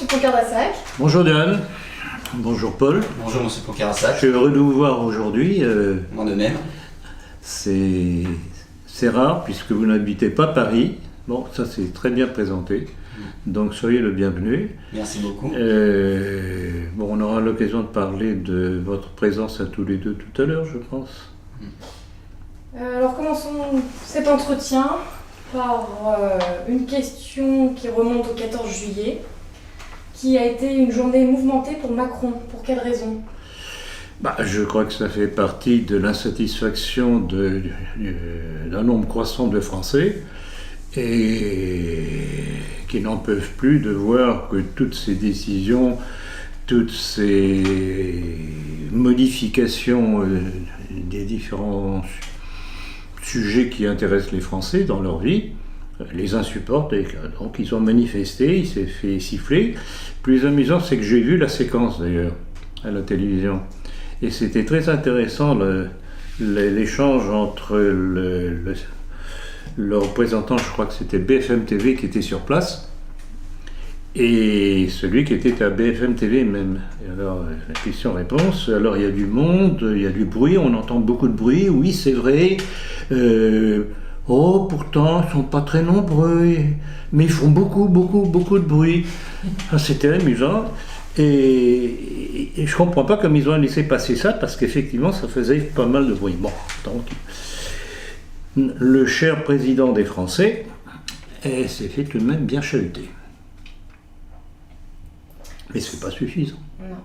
Monsieur Poncardassac. Bonjour Diane, bonjour Paul. Bonjour Monsieur Poncardassac. Je suis heureux de vous voir aujourd'hui. Moi de même. C'est rare puisque vous n'habitez pas Paris. Bon, ça c'est très bien présenté. Donc soyez le bienvenu. Merci beaucoup. Bon, on aura l'occasion de parler de votre présence à tous les deux tout à l'heure, je pense. Alors commençons cet entretien par une question qui remonte au 14 juillet, qui a été une journée mouvementée pour Macron. Pour quelle raison ? Je crois que ça fait partie de l'insatisfaction d'un nombre croissant de Français et qui n'en peuvent plus de voir que toutes ces décisions, toutes ces modifications des différents sujets qui intéressent les Français dans leur vie, les insupportent, et donc ils ont manifesté, il s'est fait siffler. Plus amusant, c'est que j'ai vu la séquence d'ailleurs à la télévision, et c'était très intéressant l'échange entre le représentant, je crois que c'était BFM TV qui était sur place, et celui qui était à BFM TV même. Et alors, la question-réponse, alors il y a du monde, il y a du bruit, on entend beaucoup de bruit, oui c'est vrai, pourtant ils ne sont pas très nombreux, mais ils font beaucoup de bruit. C'était amusant, et je ne comprends pas comme ils ont laissé passer ça, parce qu'effectivement ça faisait pas mal de bruit. Bon, donc, le cher président des Français s'est fait tout de même bien chahuter. Mais c'est pas suffisant. Non,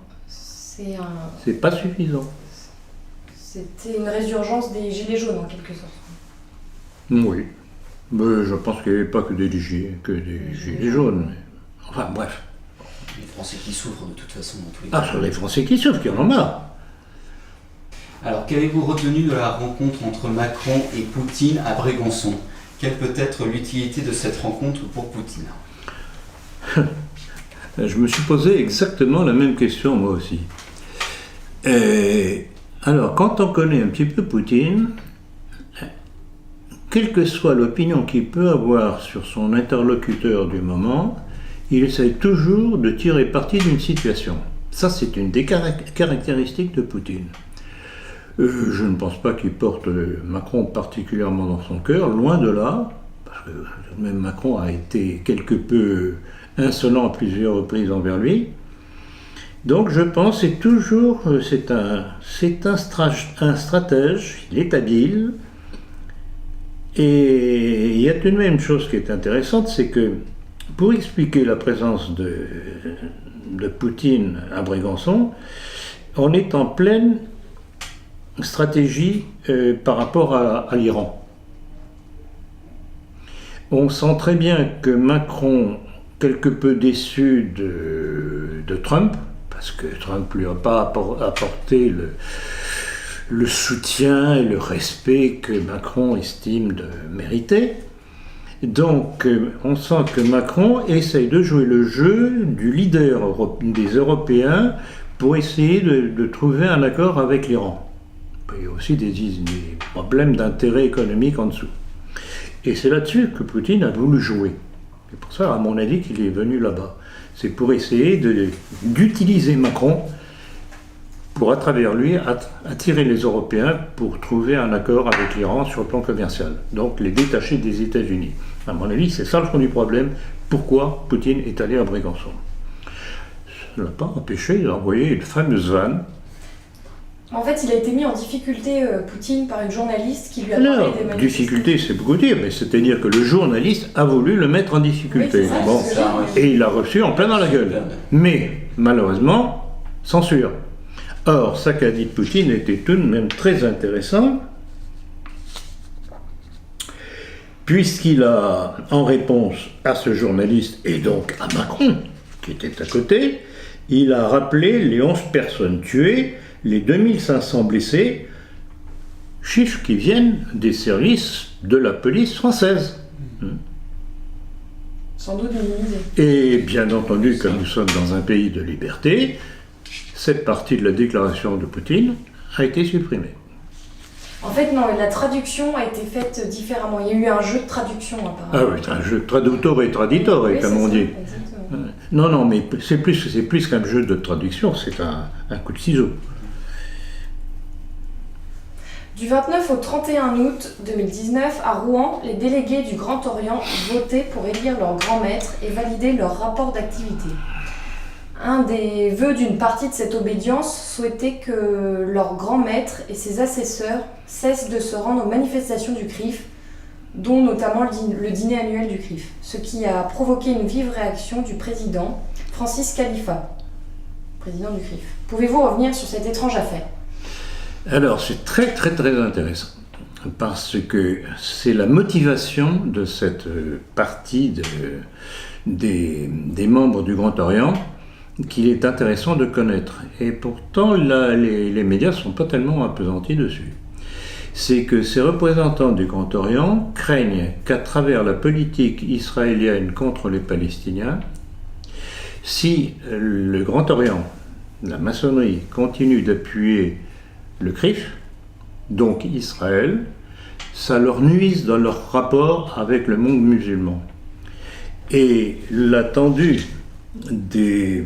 c'est pas suffisant. C'était une résurgence des gilets jaunes en quelque sorte. Oui, mais je pense qu'il n'y avait pas que des gilets jaunes. Mais... Enfin bref. Les Français qui souffrent de toute façon dans tous les cas. Sur les Français qui souffrent, qui en ont marre. Alors qu'avez-vous retenu de la rencontre entre Macron et Poutine à Brégançon ? Quelle peut être l'utilité de cette rencontre pour Poutine ? Je me suis posé exactement la même question moi aussi. Alors, quand on connaît un petit peu Poutine, quelle que soit l'opinion qu'il peut avoir sur son interlocuteur du moment, il essaye toujours de tirer parti d'une situation. Ça, c'est une des caractéristiques de Poutine. Je ne pense pas qu'il porte Macron particulièrement dans son cœur, loin de là, parce que même Macron a été quelque peu insolent à plusieurs reprises envers lui. Donc je pense que c'est un stratège, il est habile, et il y a tout de même une chose qui est intéressante, c'est que pour expliquer la présence de Poutine à Brégançon, on est en pleine stratégie par rapport à l'Iran. On sent très bien que Macron, quelque peu déçu de Trump, parce que Trump lui a pas apporté le soutien et le respect que Macron estime de mériter. Donc on sent que Macron essaye de jouer le jeu du leader des Européens pour essayer de trouver un accord avec l'Iran. Il y a aussi des problèmes d'intérêt économique en dessous. Et c'est là-dessus que Poutine a voulu jouer. C'est pour ça, à mon avis, qu'il est venu là-bas. C'est pour essayer d'utiliser Macron pour, à travers lui, attirer les Européens pour trouver un accord avec l'Iran sur le plan commercial. Donc les détacher des États-Unis. À mon avis, c'est ça le fond du problème. Pourquoi Poutine est allé à Brégançon ? Ça ne l'a pas empêché d'envoyer une fameuse vanne. En fait, il a été mis en difficulté, Poutine, par une journaliste qui lui a parlé des manifestations. Difficulté, c'est beaucoup dire, mais c'est-à-dire que le journaliste a voulu le mettre en difficulté. Oui, et il l'a reçu en plein dans la gueule. Mais, malheureusement, censure. Or, ça qu'a dit Poutine était tout de même très intéressant, puisqu'il a, en réponse à ce journaliste, et donc à Macron, qui était à côté, il a rappelé les 11 personnes tuées, les 2500 blessés, chiffres qui viennent des services de la police française. Sans doute minimisé. Et bien entendu, comme nous sommes dans un pays de liberté, cette partie de la déclaration de Poutine a été supprimée. En fait, non, la traduction a été faite différemment. Il y a eu un jeu de traduction, apparemment. Ah oui, un jeu traduttore et traditore, comme on dit. Exactement. Non, non, mais c'est plus qu'un jeu de traduction, c'est un coup de ciseau. Du 29 au 31 août 2019, à Rouen, les délégués du Grand Orient votaient pour élire leur grand maître et valider leur rapport d'activité. Un des vœux d'une partie de cette obédience souhaitait que leur grand maître et ses assesseurs cessent de se rendre aux manifestations du CRIF, dont notamment le dîner annuel du CRIF, ce qui a provoqué une vive réaction du président Francis Khalifa, président du CRIF. Pouvez-vous revenir sur cette étrange affaire ? Alors, c'est très très très intéressant, parce que c'est la motivation de cette partie des membres du Grand Orient qu'il est intéressant de connaître. Et pourtant, là, les médias ne sont pas tellement appesantis dessus. C'est que ces représentants du Grand Orient craignent qu'à travers la politique israélienne contre les Palestiniens, si le Grand Orient, la maçonnerie, continue d'appuyer le CRIF, donc Israël, ça leur nuise dans leur rapport avec le monde musulman. Et l'attendue de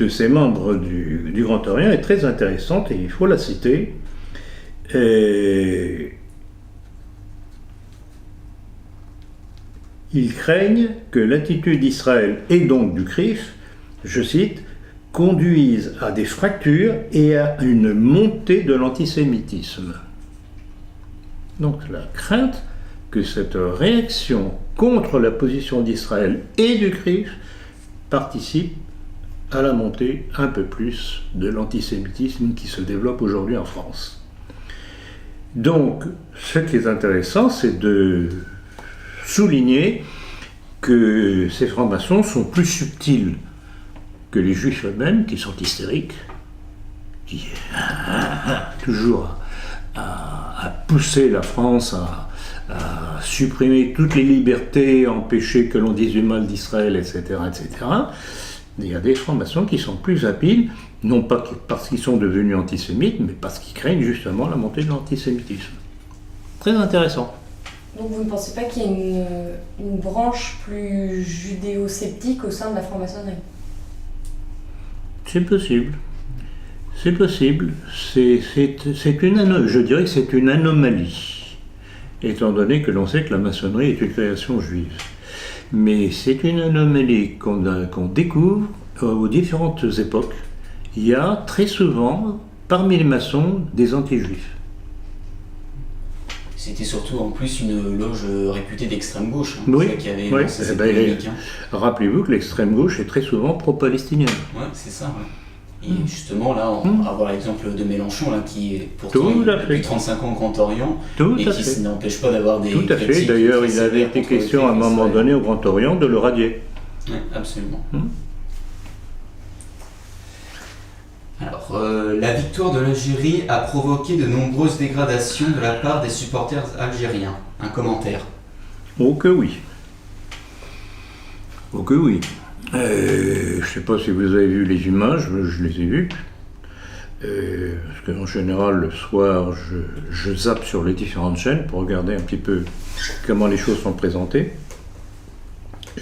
ces membres du Grand Orient est très intéressante et il faut la citer. Ils craignent que l'attitude d'Israël et donc du CRIF, je cite, conduisent à des fractures et à une montée de l'antisémitisme. Donc la crainte que cette réaction contre la position d'Israël et du CRIF participe à la montée un peu plus de l'antisémitisme qui se développe aujourd'hui en France. Donc, ce qui est intéressant, c'est de souligner que ces francs-maçons sont plus subtils que les juifs eux-mêmes, qui sont hystériques, qui toujours à pousser la France à supprimer toutes les libertés, empêcher que l'on dise du mal d'Israël, etc., etc. Il y a des francs-maçons qui sont plus habiles, non pas parce qu'ils sont devenus antisémites, mais parce qu'ils craignent justement la montée de l'antisémitisme. Très intéressant. Donc vous ne pensez pas qu'il y ait une branche plus judéo-sceptique au sein de la franc-maçonnerie ? C'est possible. C'est possible. Je dirais que c'est une anomalie, étant donné que l'on sait que la maçonnerie est une création juive. Mais c'est une anomalie qu'on découvre aux différentes époques. Il y a très souvent, parmi les maçons, des anti-juifs. C'était surtout en plus une loge réputée d'extrême gauche, oui, qui avait oui. lancé cette polémique. Rappelez-vous que l'extrême gauche est très souvent pro-palestinienne. Oui, c'est ça. Ouais. Et justement, là, on va voir l'exemple de Mélenchon, là, qui est pourtant depuis 35 ans au Grand Orient, et qui n'empêche pas d'avoir des Tout à fait. D'ailleurs, il avait été question à un moment donné au Grand Orient de le radier. Oui, absolument. Alors, la victoire de l'Algérie a provoqué de nombreuses dégradations de la part des supporters algériens. Un commentaire ? Oh que oui. Oh que oui. Je ne sais pas si vous avez vu les images, je les ai vues. Parce qu'en général, le soir, je zappe sur les différentes chaînes pour regarder un petit peu comment les choses sont présentées.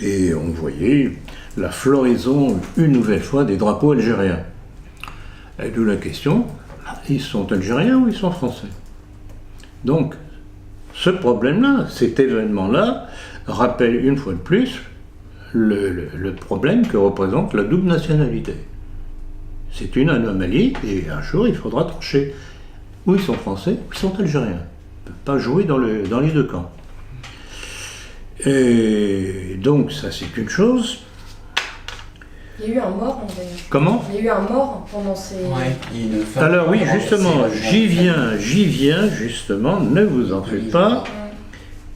Et on voyait la floraison, une nouvelle fois, des drapeaux algériens. Et d'où la question, ils sont algériens ou ils sont français ? Donc, ce problème-là, cet événement-là, rappelle une fois de plus le problème que représente la double nationalité. C'est une anomalie et un jour il faudra trancher. Ou ils sont français ou ils sont algériens. Ils ne peuvent pas jouer dans les deux camps. Et donc ça c'est une chose. Il y a eu un mort d'ailleurs. Comment ? Il y a eu un mort pendant ces... Alors oui, justement, j'y viens justement, ne vous en faites pas.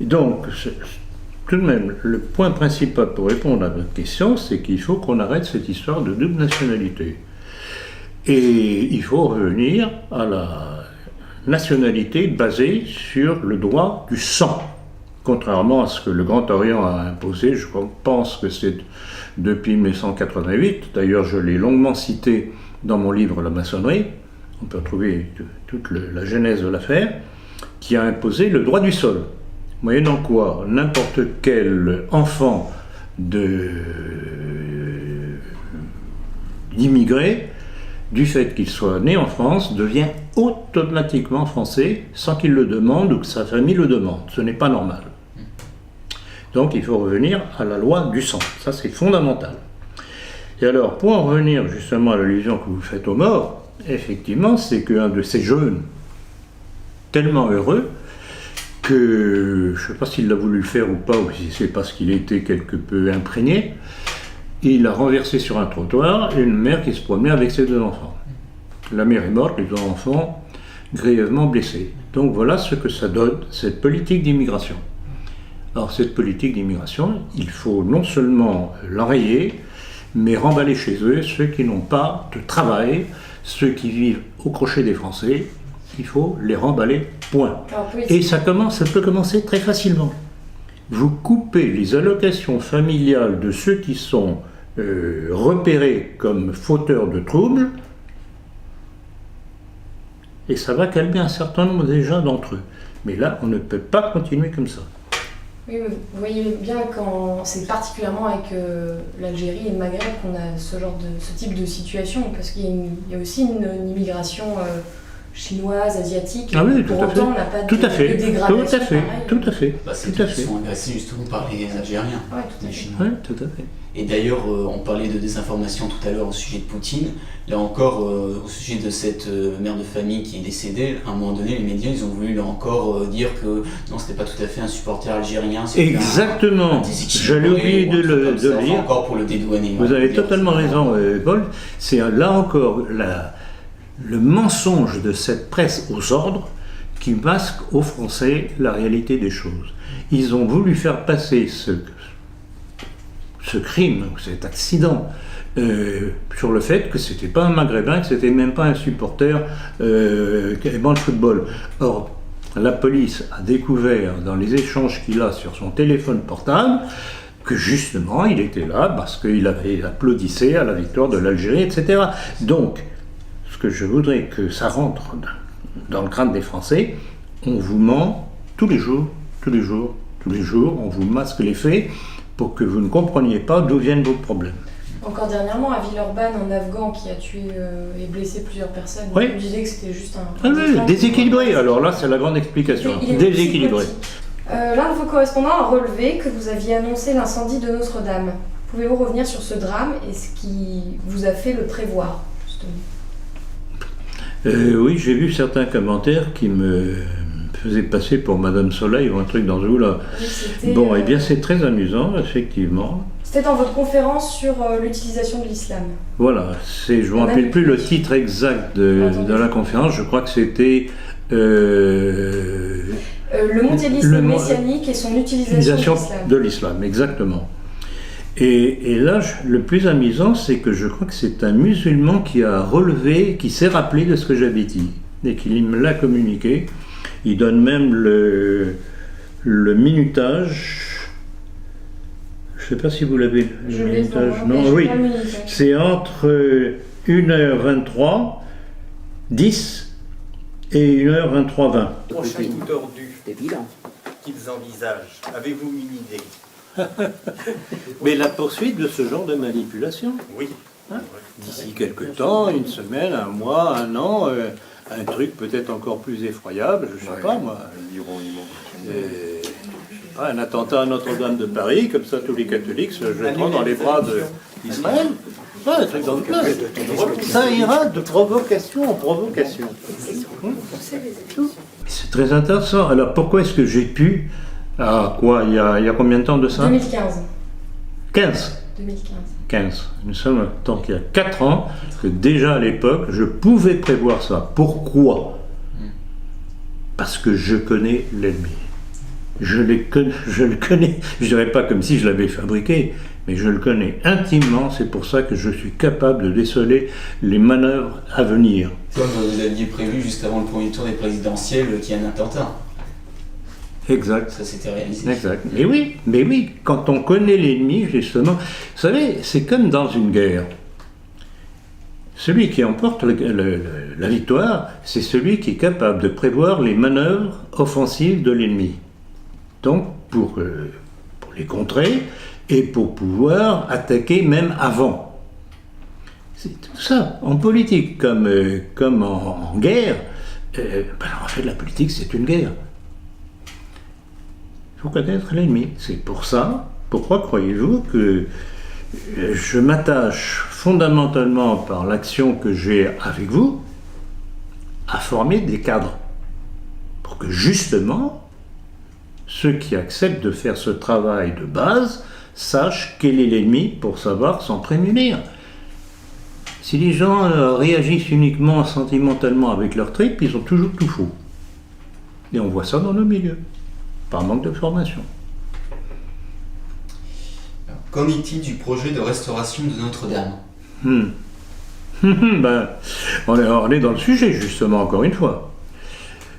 Donc, tout de même, le point principal pour répondre à votre question, c'est qu'il faut qu'on arrête cette histoire de double nationalité. Et il faut revenir à la nationalité basée sur le droit du sang. Contrairement à ce que le Grand Orient a imposé, je pense que c'est depuis 1988, d'ailleurs je l'ai longuement cité dans mon livre La maçonnerie, on peut retrouver toute la genèse de l'affaire, qui a imposé le droit du sol, moyennant quoi n'importe quel enfant de d'immigré, du fait qu'il soit né en France, devient automatiquement français sans qu'il le demande ou que sa famille le demande. Ce n'est pas normal. Donc il faut revenir à la loi du sang. Ça, c'est fondamental. Et alors, pour en revenir justement à l'allusion que vous faites aux morts, effectivement, c'est qu'un de ces jeunes, tellement heureux, que je ne sais pas s'il a voulu le faire ou pas, ou si c'est parce qu'il était quelque peu imprégné, il a renversé sur un trottoir une mère qui se promenait avec ses 2 enfants. La mère est morte, les 2 enfants grièvement blessés. Donc voilà ce que ça donne, cette politique d'immigration. Alors cette politique d'immigration, il faut non seulement l'enrayer, mais remballer chez eux ceux qui n'ont pas de travail, ceux qui vivent au crochet des Français, il faut les remballer, point. Et ça peut commencer très facilement. Vous coupez les allocations familiales de ceux qui sont repérés comme fauteurs de troubles, et ça va calmer un certain nombre déjà d'entre eux. Mais là, on ne peut pas continuer comme ça. Oui, vous voyez bien quand c'est particulièrement avec l'Algérie et le Maghreb qu'on a ce type de situation, parce qu'il y a aussi une immigration chinoise, asiatique. Ah oui, pour autant, on n'a pas de dégradation. Tout à fait. C'est qu'ils sont agressés justement par les Algériens, les Chinois. Oui, tout à fait. Et d'ailleurs, on parlait de désinformation tout à l'heure au sujet de Poutine. Là encore, au sujet de cette mère de famille qui est décédée, à un moment donné, les médias, ils ont voulu là encore dire que non, c'était pas tout à fait un supporter algérien. Exactement. J'allais oublier de le dire. Encore pour le dédouaner. Vous avez totalement raison, Paul. C'est là encore le mensonge de cette presse aux ordres qui masque aux Français la réalité des choses. Ils ont voulu faire passer ce crime, cet accident, sur le fait que c'était pas un Maghrébin, que c'était même pas un supporter qui aimait le football. Or, la police a découvert dans les échanges qu'il a sur son téléphone portable que justement il était là parce qu'il avait applaudissé à la victoire de l'Algérie, etc. Donc, ce que je voudrais que ça rentre dans le crâne des Français, on vous ment tous les jours, on vous masque les faits pour que vous ne compreniez pas d'où viennent vos problèmes. Encore dernièrement, à Villeurbanne, un Afghan qui a tué et blessé plusieurs personnes, oui. Il disait que c'était juste un... déséquilibré, alors là c'est la grande explication. Déséquilibré. L'un de vos correspondants a relevé que vous aviez annoncé l'incendie de Notre-Dame. Pouvez-vous revenir sur ce drame et ce qui vous a fait le prévoir, justement ? Oui, j'ai vu certains commentaires qui me faisaient passer pour Madame Soleil ou un truc dans ce goût-là. Oui, bon, eh bien c'est très amusant, effectivement. C'était dans votre conférence sur l'utilisation de l'islam. Voilà, je ne me rappelle plus le titre exact de la conférence, je crois que c'était... le mondialisme messianique et son utilisation de l'islam, exactement. Et là, le plus amusant, c'est que je crois que c'est un musulman qui a relevé, qui s'est rappelé de ce que j'avais dit, et qu'il me l'a communiqué. Il donne même le minutage. Je ne sais pas si vous l'avez, le minutage. Non, oui. C'est entre 1h23, 10 et 1h23, 20. Prochain coup tordu qu'ils envisagent, avez-vous une idée? Mais la poursuite de ce genre de manipulation. Oui. Hein? D'ici quelque temps, une semaine, un mois, un an, un truc peut-être encore plus effroyable, je ne sais pas moi. Un attentat à Notre-Dame de Paris, comme ça tous les catholiques se jetteront dans les bras d'Israël. Un truc dans le plan. Ça ira de provocation en provocation. C'est très intéressant. Alors pourquoi est-ce que j'ai pu... Ah, quoi, il y a combien de temps de ça? 2015. 15 2015. 15. Nous sommes tant qu'il y a 4 ans que déjà à l'époque, je pouvais prévoir ça. Pourquoi? Parce que je connais l'ennemi. Je le connais, je ne dirais pas comme si je l'avais fabriqué, mais je le connais intimement, c'est pour ça que je suis capable de déceler les manœuvres à venir. Comme vous aviez prévu juste avant le premier tour des présidentielles qu'il y ait un attentat. Exact. Ça s'était réalisé. Exact. Mais oui, quand on connaît l'ennemi, justement, vous savez, c'est comme dans une guerre. Celui qui emporte la victoire, c'est celui qui est capable de prévoir les manœuvres offensives de l'ennemi. Donc, pour les contrer et pour pouvoir attaquer même avant. C'est tout ça. En politique, comme en guerre, en fait, la politique, c'est une guerre. Il faut connaître l'ennemi. C'est pour ça, pourquoi croyez-vous que je m'attache fondamentalement par l'action que j'ai avec vous à former des cadres pour que justement ceux qui acceptent de faire ce travail de base sachent quel est l'ennemi pour savoir s'en prémunir. Si les gens réagissent uniquement sentimentalement avec leur trip, ils ont toujours tout faux. Et on voit ça dans nos milieux, par manque de formation. Qu'en est-il du projet de restauration de Notre-Dame ? On est dans le sujet, justement, encore une fois.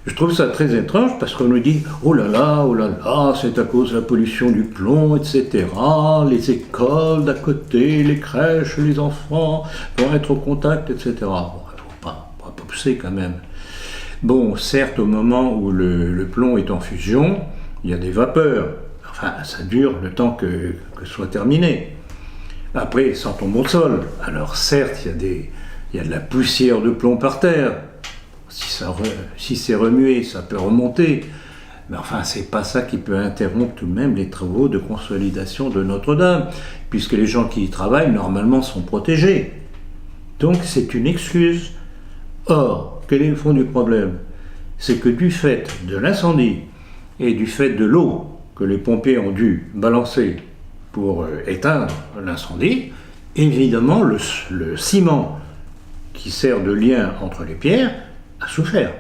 Je trouve ça très étrange parce qu'on nous dit « Oh là là, c'est à cause de la pollution du plomb, etc. Les écoles d'à côté, les crèches, les enfants vont être au contact, etc. » Bon, il ne faut pas pousser quand même. Bon, certes, au moment où le plomb est en fusion, il y a des vapeurs. Enfin, ça dure le temps que soit terminé. Après, ça tombe au sol. Alors certes, il y a de la poussière de plomb par terre. Si c'est remué, ça peut remonter. Mais enfin, c'est pas ça qui peut interrompre tout de même les travaux de consolidation de Notre-Dame, puisque les gens qui y travaillent, normalement, sont protégés. Donc, c'est une excuse. Or, quel est le fond du problème ? C'est que du fait de l'incendie et du fait de l'eau que les pompiers ont dû balancer pour éteindre l'incendie, évidemment, le ciment qui sert de lien entre les pierres a souffert.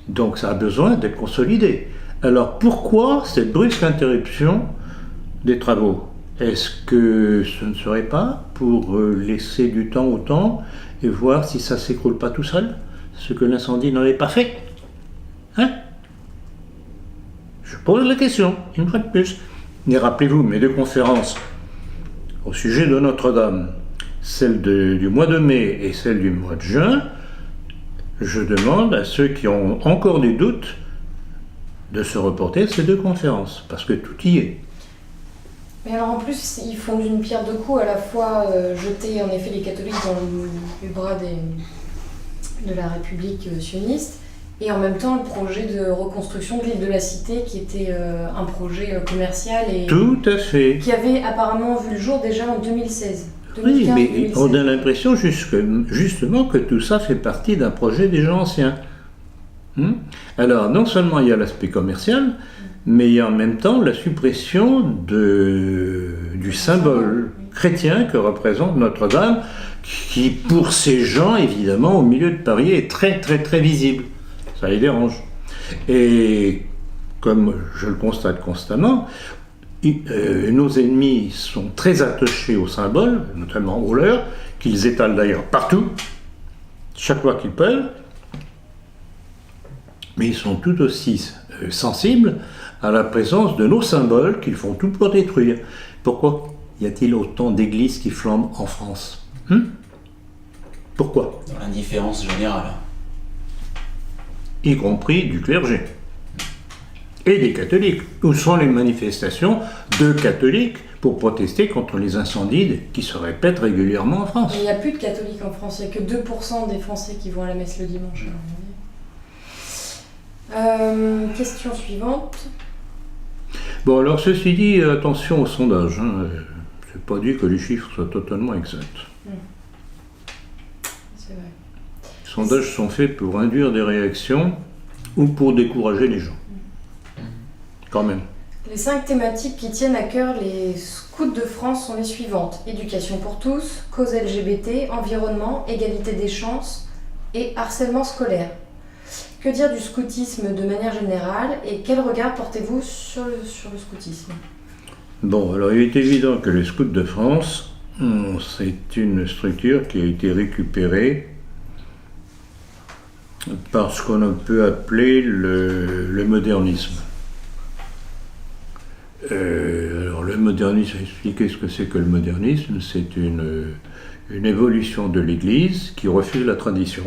Donc ça a besoin d'être consolidé. Alors pourquoi cette brusque interruption des travaux ? Est-ce que ce ne serait pas pour laisser du temps au temps et voir si ça ne s'écroule pas tout seul, ce que l'incendie n'avait pas fait ? Hein ? Je pose la question, une fois de plus. Et rappelez-vous, mes deux conférences au sujet de Notre-Dame, celle du mois de mai et celle du mois de juin, je demande à ceux qui ont encore des doutes de se reporter à ces deux conférences, parce que tout y est. Mais alors en plus, ils font d'une pierre deux coups, à la fois jeter en effet les catholiques dans les bras de la République sioniste, et en même temps le projet de reconstruction de l'île de la Cité, qui était un projet commercial et tout à fait. Qui avait apparemment vu le jour déjà en 2016. 2015, oui, mais 2016. On a l'impression justement que tout ça fait partie d'un projet déjà ancien. Alors, non seulement il y a l'aspect commercial, mais il y a en même temps la suppression du symbole chrétien que représente Notre-Dame, qui pour ces gens, évidemment, au milieu de Paris, est très très très visible. Ça les dérange. Et comme je le constate constamment, nos ennemis sont très attachés au symbole, notamment au leur, qu'ils étalent d'ailleurs partout, chaque fois qu'ils peuvent, mais ils sont tout aussi sensibles à la présence de nos symboles qu'ils font tout pour détruire. Pourquoi y a-t-il autant d'églises qui flambent en France ? Pourquoi ? Dans l'indifférence générale. Y compris du clergé. Et des catholiques. Où sont les manifestations de catholiques pour protester contre les incendies qui se répètent régulièrement en France ? Il n'y a plus de catholiques en France, il n'y a que 2% des Français qui vont à la messe le dimanche. Question suivante. Bon, alors ceci dit, attention au sondage. C'est pas dit que les chiffres soient totalement exacts. C'est vrai. Les sondages sont faits pour induire des réactions ou pour décourager les gens. Quand même. Les 5 thématiques qui tiennent à cœur les scouts de France sont les suivantes. Éducation pour tous, cause LGBT, environnement, égalité des chances et harcèlement scolaire. Que dire du scoutisme de manière générale et quel regard portez-vous sur le scoutisme ? Bon, alors il est évident que les scouts de France, c'est une structure qui a été récupérée par ce qu'on peut appeler le modernisme. Alors le modernisme, expliquer ce que c'est que le modernisme, c'est une évolution de l'Église qui refuse la tradition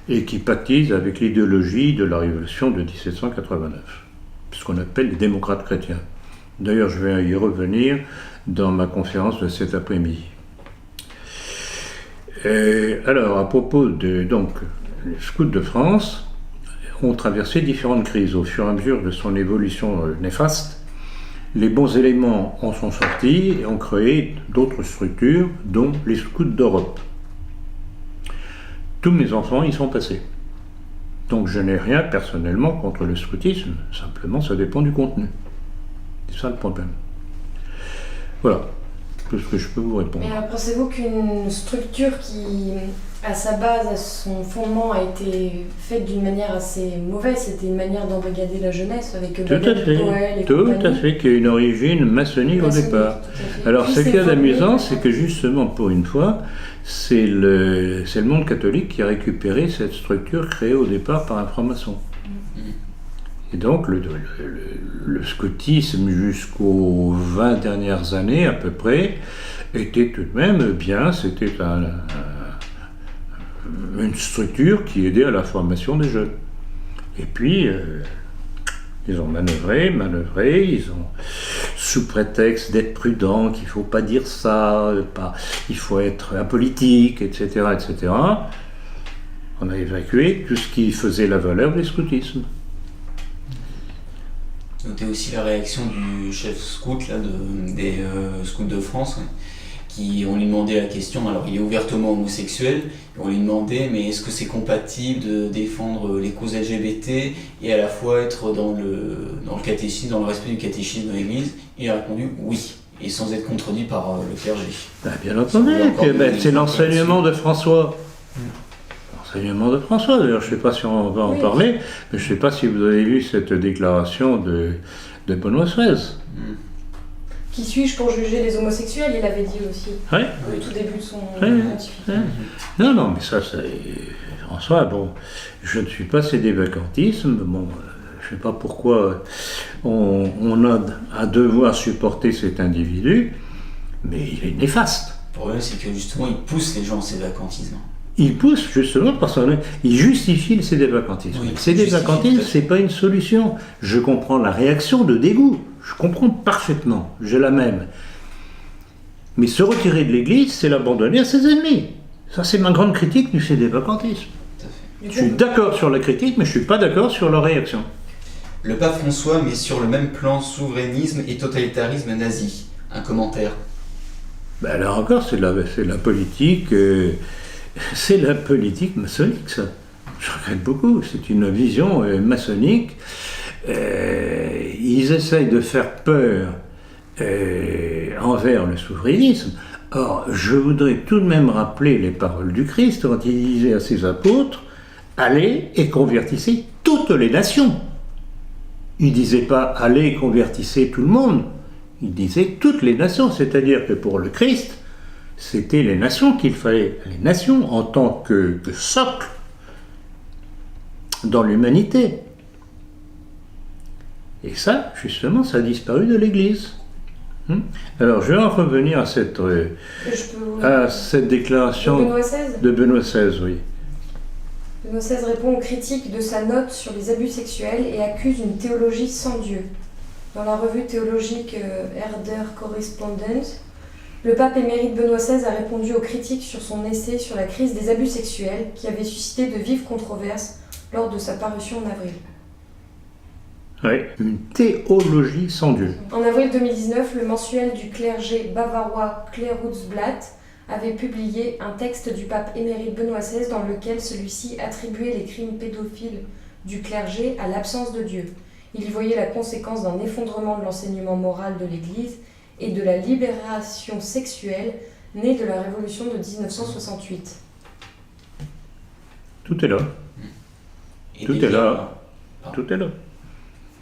et qui pactise avec l'idéologie de la Révolution de 1789, ce qu'on appelle les démocrates chrétiens. D'ailleurs, je vais y revenir dans ma conférence de cet après-midi. Alors, à propos de donc, les scouts de France, ont traversé différentes crises au fur et à mesure de son évolution néfaste. Les bons éléments en sont sortis et ont créé d'autres structures, dont les scouts d'Europe. Tous mes enfants y sont passés. Donc je n'ai rien personnellement contre le scoutisme, simplement ça dépend du contenu. C'est ça le problème. Voilà, tout ce que je peux vous répondre. Mais pensez-vous qu'une structure qui, à sa base, à son fondement, a été faite d'une manière assez mauvaise, c'était une manière d'embrigader la jeunesse avec Tout à fait, qui a une origine maçonnique au départ. Alors ce qu'il y a d'amusant, c'est que justement, pour une fois, c'est le monde catholique qui a récupéré cette structure créée au départ par un franc-maçon. Et donc le scoutisme jusqu'aux 20 dernières années à peu près était tout de même bien, c'était une structure qui aidait à la formation des jeunes. Et puis ils ont manœuvré, ils ont, sous prétexte d'être prudent, qu'il ne faut pas dire ça, il faut être apolitique, etc., on a évacué tout ce qui faisait la valeur du scoutisme. Notez aussi la réaction du chef scout là, des scouts de France, qui on lui demandait la question, alors il est ouvertement homosexuel, et on lui demandait mais est-ce que c'est compatible de défendre les causes LGBT et à la fois être dans le catéchisme, dans le respect du catéchisme de l'Église? Il a répondu oui, et sans être contredit par le clergé. Bien entendu, c'est l'enseignement de François. L'enseignement de François, d'ailleurs, je ne sais pas si on va en parler, mais je ne sais pas si vous avez lu cette déclaration de Benoît XVI. Qui suis-je pour juger les homosexuels? Il avait dit aussi, au tout début de son pontificat. Non, mais ça, en soi, bon, je ne suis pas cédé vacantisme, bon, je ne sais pas pourquoi on a à devoir supporter cet individu, mais il est néfaste. Le problème, c'est que justement, il pousse les gens au cédé-vacantisme. Il pousse justement parce qu'il justifie le cédé-vacantisme. Oui, le cédé-vacantisme, c'est pas une solution. Je comprends la réaction de dégoût. Je comprends parfaitement. J'ai la même. Mais se retirer de l'Église, c'est l'abandonner à ses ennemis. Ça, c'est ma grande critique du cédé-vacantisme. Je suis d'accord sur la critique, mais je suis pas d'accord sur la réaction. Le pape François met sur le même plan souverainisme et totalitarisme nazi. Un commentaire. Ben là encore, c'est la politique. C'est la politique maçonnique, ça. Je regrette beaucoup. C'est une vision maçonnique. Ils essayent de faire peur envers le souverainisme. Or, je voudrais tout de même rappeler les paroles du Christ quand il disait à ses apôtres « Allez et convertissez toutes les nations ». Il ne disait pas « Allez et convertissez tout le monde ». Il disait « toutes les nations », c'est-à-dire que pour le Christ, c'était les nations qu'il fallait, les nations en tant que socle dans l'humanité. Et ça, justement, ça a disparu de l'Église. Alors, je vais en revenir à cette déclaration de Benoît XVI, oui. Benoît XVI répond aux critiques de sa note sur les abus sexuels et accuse une théologie sans Dieu. Dans la revue théologique Herder Correspondence, le pape émérite Benoît XVI a répondu aux critiques sur son essai sur la crise des abus sexuels qui avait suscité de vives controverses lors de sa parution en avril. Oui, une théologie sans Dieu. En avril 2019, le mensuel du clergé bavarois Klerutzblatt avait publié un texte du pape émérite Benoît XVI dans lequel celui-ci attribuait les crimes pédophiles du clergé à l'absence de Dieu. Il y voyait la conséquence d'un effondrement de l'enseignement moral de l'Église et de la libération sexuelle née de la Révolution de 1968. Tout est là. Tout est là.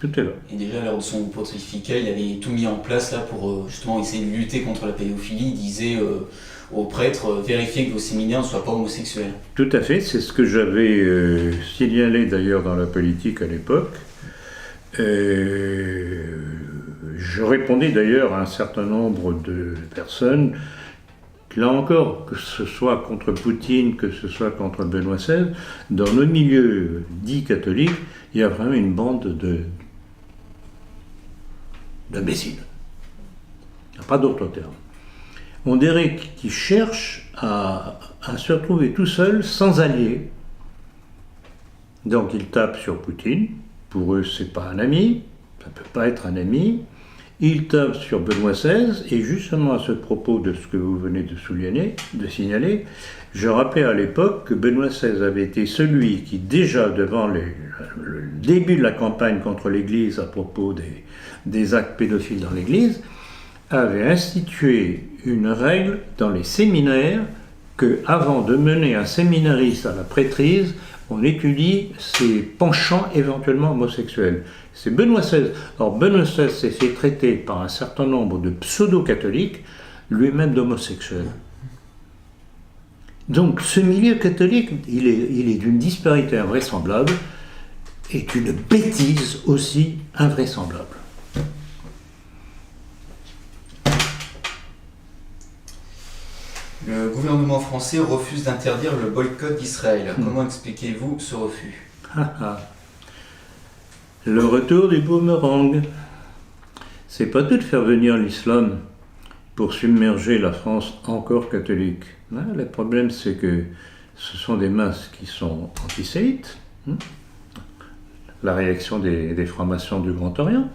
Et déjà, lors de son pontificat, il avait tout mis en place là pour justement essayer de lutter contre la pédophilie. Il disait aux prêtres, vérifiez que vos séminaires ne soient pas homosexuels. Tout à fait, c'est ce que j'avais signalé d'ailleurs dans la politique à l'époque. Je répondais d'ailleurs à un certain nombre de personnes, là encore, que ce soit contre Poutine, que ce soit contre Benoît XVI, dans le milieu dit catholique, il y a vraiment une bande d'imbéciles. Il n'y a pas d'autre terme. On dirait qu'il cherche à se retrouver tout seul, sans alliés. Donc il tape sur Poutine. Pour eux, c'est pas un ami. Ça ne peut pas être un ami. Il tape sur Benoît XVI. Et justement, à ce propos de ce que vous venez de signaler, je rappelais à l'époque que Benoît XVI avait été celui qui, déjà devant le début de la campagne contre l'Église à propos des actes pédophiles dans l'Église, avait institué une règle dans les séminaires que, avant de mener un séminariste à la prêtrise, on étudie ses penchants éventuellement homosexuels. C'est Benoît XVI. Or, Benoît XVI s'est fait traiter par un certain nombre de pseudo-catholiques, lui-même d'homosexuel. Donc, ce milieu catholique, il est d'une disparité invraisemblable et d'une bêtise aussi invraisemblable. Le gouvernement français refuse d'interdire le boycott d'Israël. Comment expliquez-vous ce refus? Le retour du boomerang. C'est pas tout de faire venir l'islam pour submerger la France encore catholique. Le problème, c'est que ce sont des masses qui sont antisémites. La réaction des francs-maçons du Grand Orient.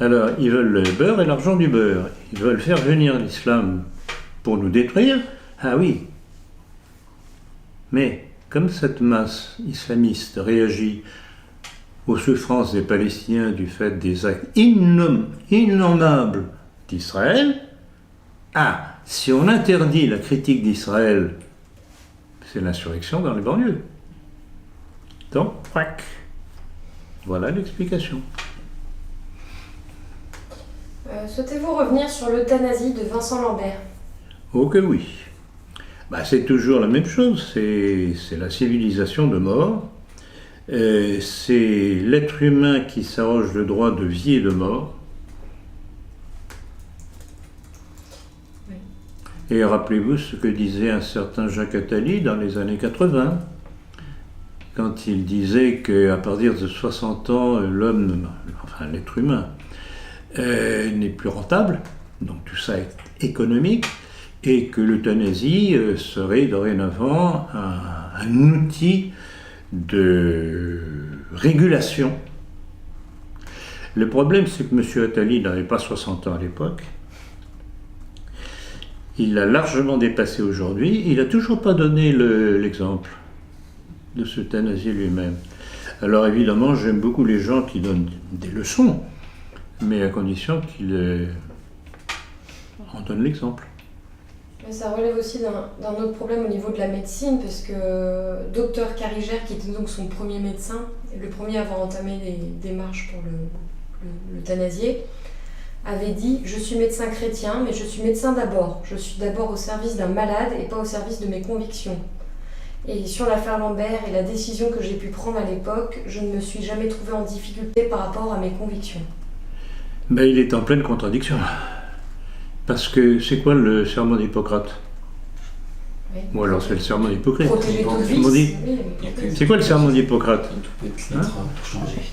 Alors, ils veulent le beurre et l'argent du beurre. Ils veulent faire venir l'islam pour nous détruire. Ah oui. Mais, comme cette masse islamiste réagit aux souffrances des Palestiniens du fait des actes innommables d'Israël, si on interdit la critique d'Israël, c'est l'insurrection dans les banlieues. Donc, voilà l'explication. Souhaitez-vous revenir sur l'euthanasie de Vincent Lambert? Oh que oui. C'est toujours la même chose, c'est la civilisation de mort, c'est l'être humain qui s'arroge le droit de vie et de mort. Oui. Et rappelez-vous ce que disait un certain Jacques Attali dans les années 80, quand il disait qu'à partir de 60 ans, l'être humain, n'est plus rentable, donc tout ça est économique, et que l'euthanasie serait dorénavant un outil de régulation. Le problème, c'est que M. Attali n'avait pas 60 ans à l'époque. Il l'a largement dépassé aujourd'hui. Il n'a toujours pas donné l'exemple de s'euthanasier lui-même. Alors évidemment, j'aime beaucoup les gens qui donnent des leçons, mais à condition qu'il en donne l'exemple. Mais ça relève aussi d'un autre problème au niveau de la médecine, parce que Dr Carigère, qui était donc son premier médecin, le premier à avoir entamé les démarches pour l'euthanasier, avait dit « Je suis médecin chrétien, mais je suis médecin d'abord. Je suis d'abord au service d'un malade et pas au service de mes convictions. » Et sur l'affaire Lambert et la décision que j'ai pu prendre à l'époque, je ne me suis jamais trouvé en difficulté par rapport à mes convictions. Il est en pleine contradiction. Parce que c'est quoi le serment d'Hippocrate? Oui. Ou alors c'est le serment d'Hippocrate. Protéger toute vie. Oui, c'est quoi le serment d'Hippocrate?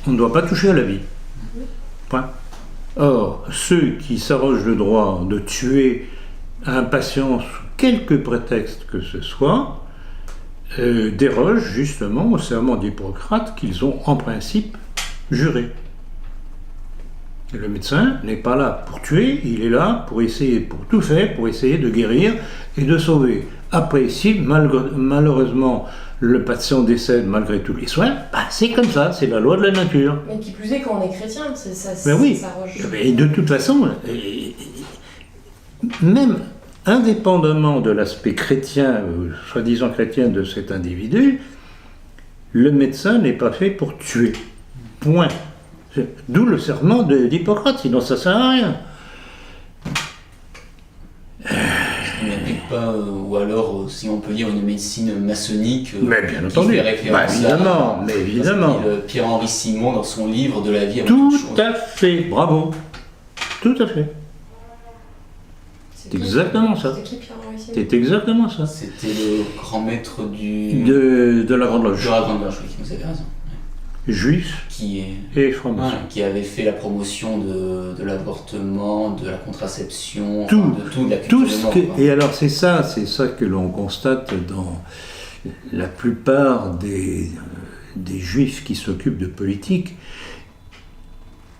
On ne doit pas toucher à la vie. Point. Or, ceux qui s'arrogent le droit de tuer un patient sous quelque prétexte que ce soit, dérogent justement au serment d'Hippocrate qu'ils ont en principe juré. Le médecin n'est pas là pour tuer, il est là pour essayer, pour tout faire, pour essayer de guérir et de sauver. Après, si malheureusement le patient décède malgré tous les soins, c'est comme ça, c'est la loi de la nature. Mais qui plus est quand on est chrétien, ça oui. Mais de toute façon, même indépendamment de l'aspect chrétien, soi-disant chrétien de cet individu, le médecin n'est pas fait pour tuer. Point. D'où le serment d'Hippocrate, sinon ça ne sert à rien. Il n'applique pas, ou alors, si on peut dire, une médecine maçonnique mais bien qui entendu. fait référence évidemment. Pierre-Henri Simon, dans son livre de la vie à tout à fait, bravo. Tout à fait. C'est exactement ça. C'était qui Pierre-Henri Simon? C'est exactement ça. C'était le grand maître de la Grande Loge. De la Grande Loge, oui, vous avez raison. juifs qui est et francs-maçons. ouais, qui avait fait la promotion de l'avortement, de la contraception, Tout, enfin, de tout, de la Tout culture ce de mort, que- quoi. et alors c'est ça que l'on constate dans la plupart des juifs qui s'occupent de politique.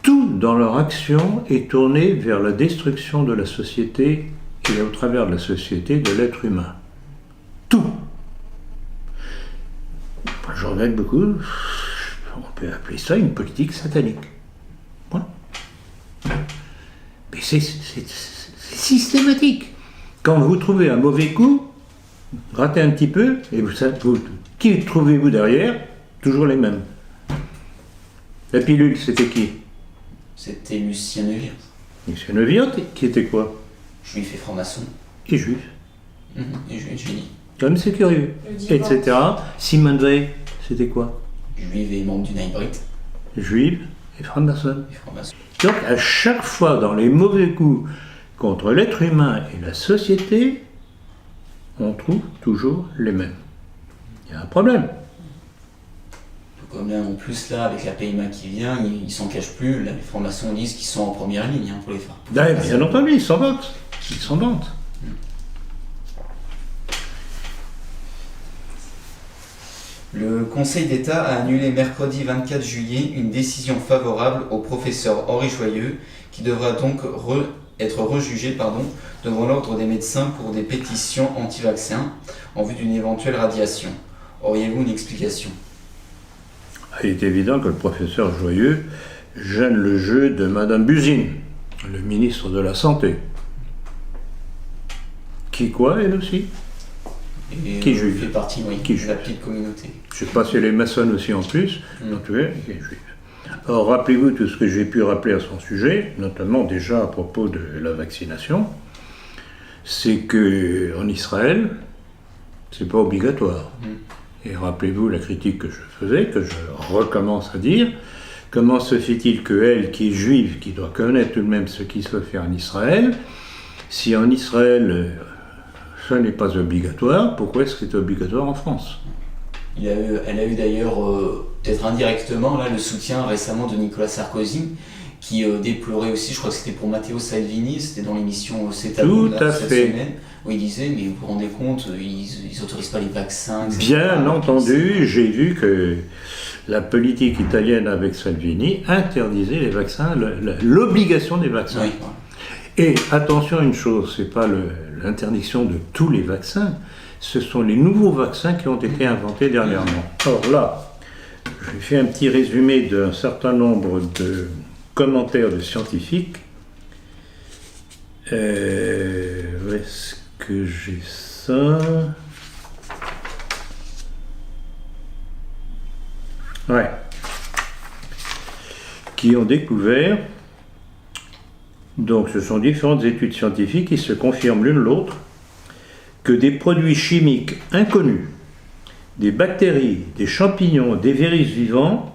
Tout dans leur action est tourné vers la destruction de la société et au travers de la société de l'être humain. Tout. Moi, je regrette beaucoup, on peut appeler ça une politique satanique. Voilà. Mais c'est systématique. Quand vous trouvez un mauvais coup, grattez un petit peu, et qui trouvez-vous derrière? Toujours les mêmes. La pilule, c'était qui? C'était Lucien Neuwirth, Lucien Neuwirth, qui était quoi? juif et franc-maçon. Et juif. Et je dis, Comme c'est curieux. Le divorce. Etc. Simone Veil, c'était quoi? juif et membre du Nightbreed Juive et franc-maçon. et franc-maçon. Donc à chaque fois dans les mauvais coups contre l'être humain et la société, on trouve toujours les mêmes. Il y a un problème. Comme là, en plus, là, avec la PMA qui vient, ils s'en cachent plus. Là, les francs-maçons disent qu'ils sont en première ligne pour les faire. Bien entendu, ils s'en vantent. Ils s'en vantent. Le Conseil d'État a annulé mercredi 24 juillet une décision favorable au professeur Henri Joyeux, qui devra donc être rejugé devant l'ordre des médecins pour des pétitions anti-vaccins en vue d'une éventuelle radiation. Auriez-vous une explication? Il est évident que le professeur Joyeux gêne le jeu de Madame Buzyn, le ministre de la Santé. Qui quoi, elle aussi? Et Qui juge? fait partie, oui, Qui de juge? la petite communauté. Je ne sais pas si elle est maçonne aussi en plus, en tout cas, elle est juive. Alors rappelez-vous tout ce que j'ai pu rappeler à son sujet, notamment déjà à propos de la vaccination, c'est que en Israël, c'est pas obligatoire. Et rappelez-vous la critique que je faisais, que je recommence à dire. Comment se fait-il qu'elle, qui est juive, qui doit connaître tout de même ce qui se fait en Israël, si en Israël ça n'est pas obligatoire, pourquoi est-ce que c'est obligatoire en France? Elle a eu d'ailleurs, peut-être indirectement, là, le soutien récemment de Nicolas Sarkozy, qui déplorait aussi, je crois que c'était pour Matteo Salvini, c'était dans l'émission C'est à vous, Tout à cette fait. semaine, où il disait, mais vous vous rendez compte, ils n'autorisent pas les vaccins, etc. Bien entendu, j'ai vu que la politique italienne avec Salvini interdisait les vaccins, l'obligation des vaccins. Oui, voilà. Et attention à une chose, c'est pas l'interdiction de tous les vaccins, ce sont les nouveaux vaccins qui ont été inventés dernièrement. Or là, j'ai fait un petit résumé d'un certain nombre de commentaires de scientifiques. Où est-ce que j'ai ça? Ouais. Qui ont découvert, donc ce sont différentes études scientifiques qui se confirment l'une l'autre, que des produits chimiques inconnus, des bactéries, des champignons, des virus vivants,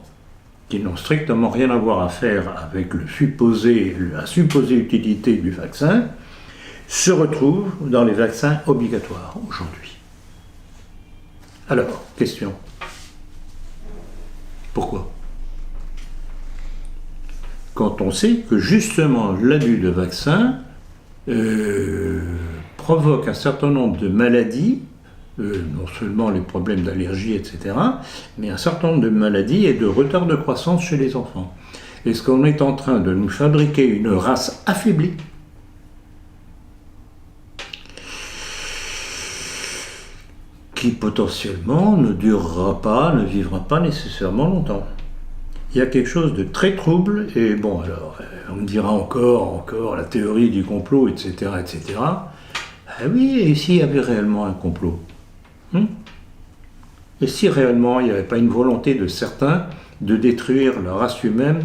qui n'ont strictement rien à voir à faire avec la supposée utilité du vaccin, se retrouvent dans les vaccins obligatoires aujourd'hui. Alors, question. Pourquoi? Quand on sait que justement l'abus de vaccins provoque un certain nombre de maladies, non seulement les problèmes d'allergie, etc., mais un certain nombre de maladies et de retard de croissance chez les enfants. Est-ce qu'on est en train de nous fabriquer une race affaiblie qui potentiellement ne durera pas, ne vivra pas nécessairement longtemps? Il y a quelque chose de très trouble, et bon, alors, on me dira encore la théorie du complot, etc., etc. Ah oui, et s'il y avait réellement un complot? Et si réellement il n'y avait pas une volonté de certains de détruire la race humaine,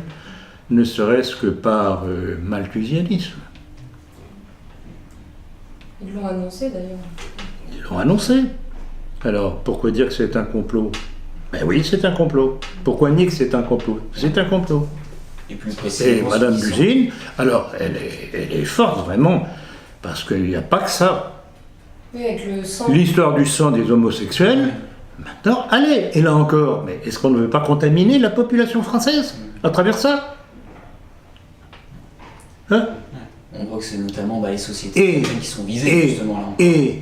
ne serait-ce que par malthusianisme? Ils l'ont annoncé d'ailleurs. Ils l'ont annoncé. Alors, pourquoi dire que c'est un complot? Ben oui, c'est un complot. Pourquoi nier que c'est un complot? C'est un complot. Et plus Et précisément, Madame ceux qui sont- Buzyn, alors, elle est forte, vraiment, parce qu'il n'y a pas que ça. Oui, avec le sang. L'histoire du sang des homosexuels, Maintenant, allez, et là encore, mais est-ce qu'on ne veut pas contaminer la population française à travers ça? Hein? On voit que c'est notamment les sociétés qui sont visées justement là. Et